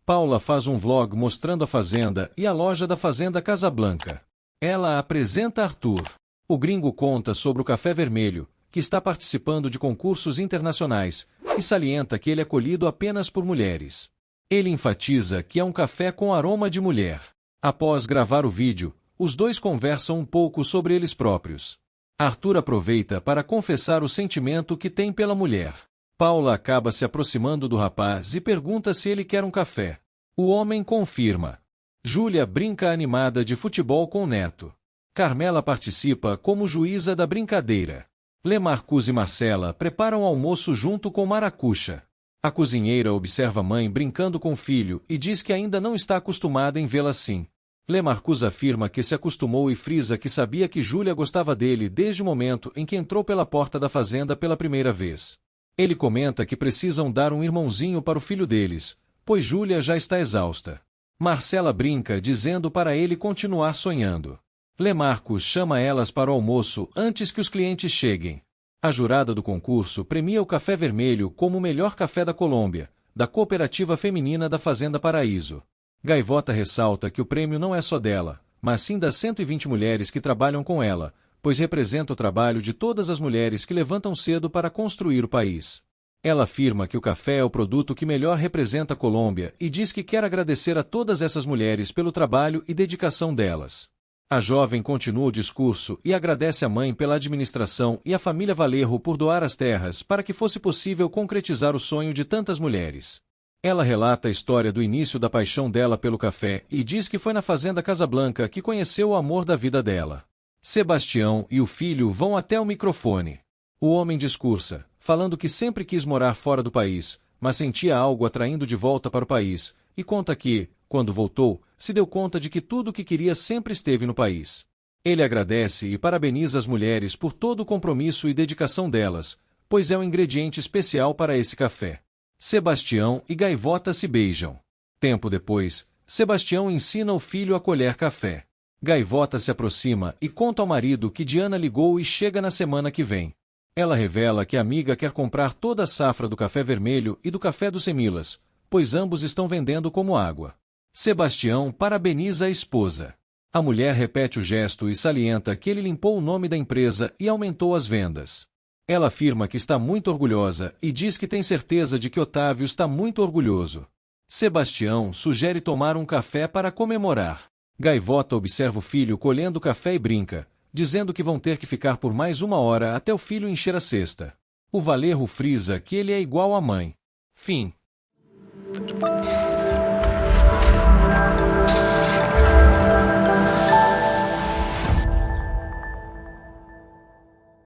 Paula faz um vlog mostrando a fazenda e a loja da Fazenda Casablanca. Ela apresenta Arthur. O gringo conta sobre o café vermelho, que está participando de concursos internacionais, e salienta que ele é colhido apenas por mulheres. Ele enfatiza que é um café com aroma de mulher. Após gravar o vídeo, os dois conversam um pouco sobre eles próprios. Arthur aproveita para confessar o sentimento que tem pela mulher. Paula acaba se aproximando do rapaz e pergunta se ele quer um café. O homem confirma. Júlia brinca animada de futebol com o neto. Carmela participa como juíza da brincadeira. Lemarcus e Marcela preparam o almoço junto com Maracuxa. A cozinheira observa a mãe brincando com o filho e diz que ainda não está acostumada em vê-la assim. Lemarcus afirma que se acostumou e frisa que sabia que Júlia gostava dele desde o momento em que entrou pela porta da fazenda pela primeira vez. Ele comenta que precisam dar um irmãozinho para o filho deles, pois Júlia já está exausta. Marcela brinca dizendo para ele continuar sonhando. Lemarcus chama elas para o almoço antes que os clientes cheguem. A jurada do concurso premia o café vermelho como o melhor café da Colômbia, da cooperativa feminina da Fazenda Paraíso. Gaivota ressalta que o prêmio não é só dela, mas sim das 120 mulheres que trabalham com ela, pois representa o trabalho de todas as mulheres que levantam cedo para construir o país. Ela afirma que o café é o produto que melhor representa a Colômbia e diz que quer agradecer a todas essas mulheres pelo trabalho e dedicação delas. A jovem continua o discurso e agradece a mãe pela administração e a família Valerro por doar as terras para que fosse possível concretizar o sonho de tantas mulheres. Ela relata a história do início da paixão dela pelo café e diz que foi na fazenda Casablanca que conheceu o amor da vida dela. Sebastião e o filho vão até o microfone. O homem discursa, falando que sempre quis morar fora do país, mas sentia algo atraindo de volta para o país, e conta que, quando voltou, se deu conta de que tudo o que queria sempre esteve no país. Ele agradece e parabeniza as mulheres por todo o compromisso e dedicação delas, pois é um ingrediente especial para esse café. Sebastião e Gaivota se beijam. Tempo depois, Sebastião ensina o filho a colher café. Gaivota se aproxima e conta ao marido que Diana ligou e chega na semana que vem. Ela revela que a amiga quer comprar toda a safra do café vermelho e do café dos Semilas, pois ambos estão vendendo como água. Sebastião parabeniza a esposa. A mulher repete o gesto e salienta que ele limpou o nome da empresa e aumentou as vendas. Ela afirma que está muito orgulhosa e diz que tem certeza de que Otávio está muito orgulhoso. Sebastião sugere tomar um café para comemorar. Gaivota observa o filho colhendo café e brinca, dizendo que vão ter que ficar por mais 1 hora até o filho encher a cesta. O Valerro frisa que ele é igual à mãe. Fim.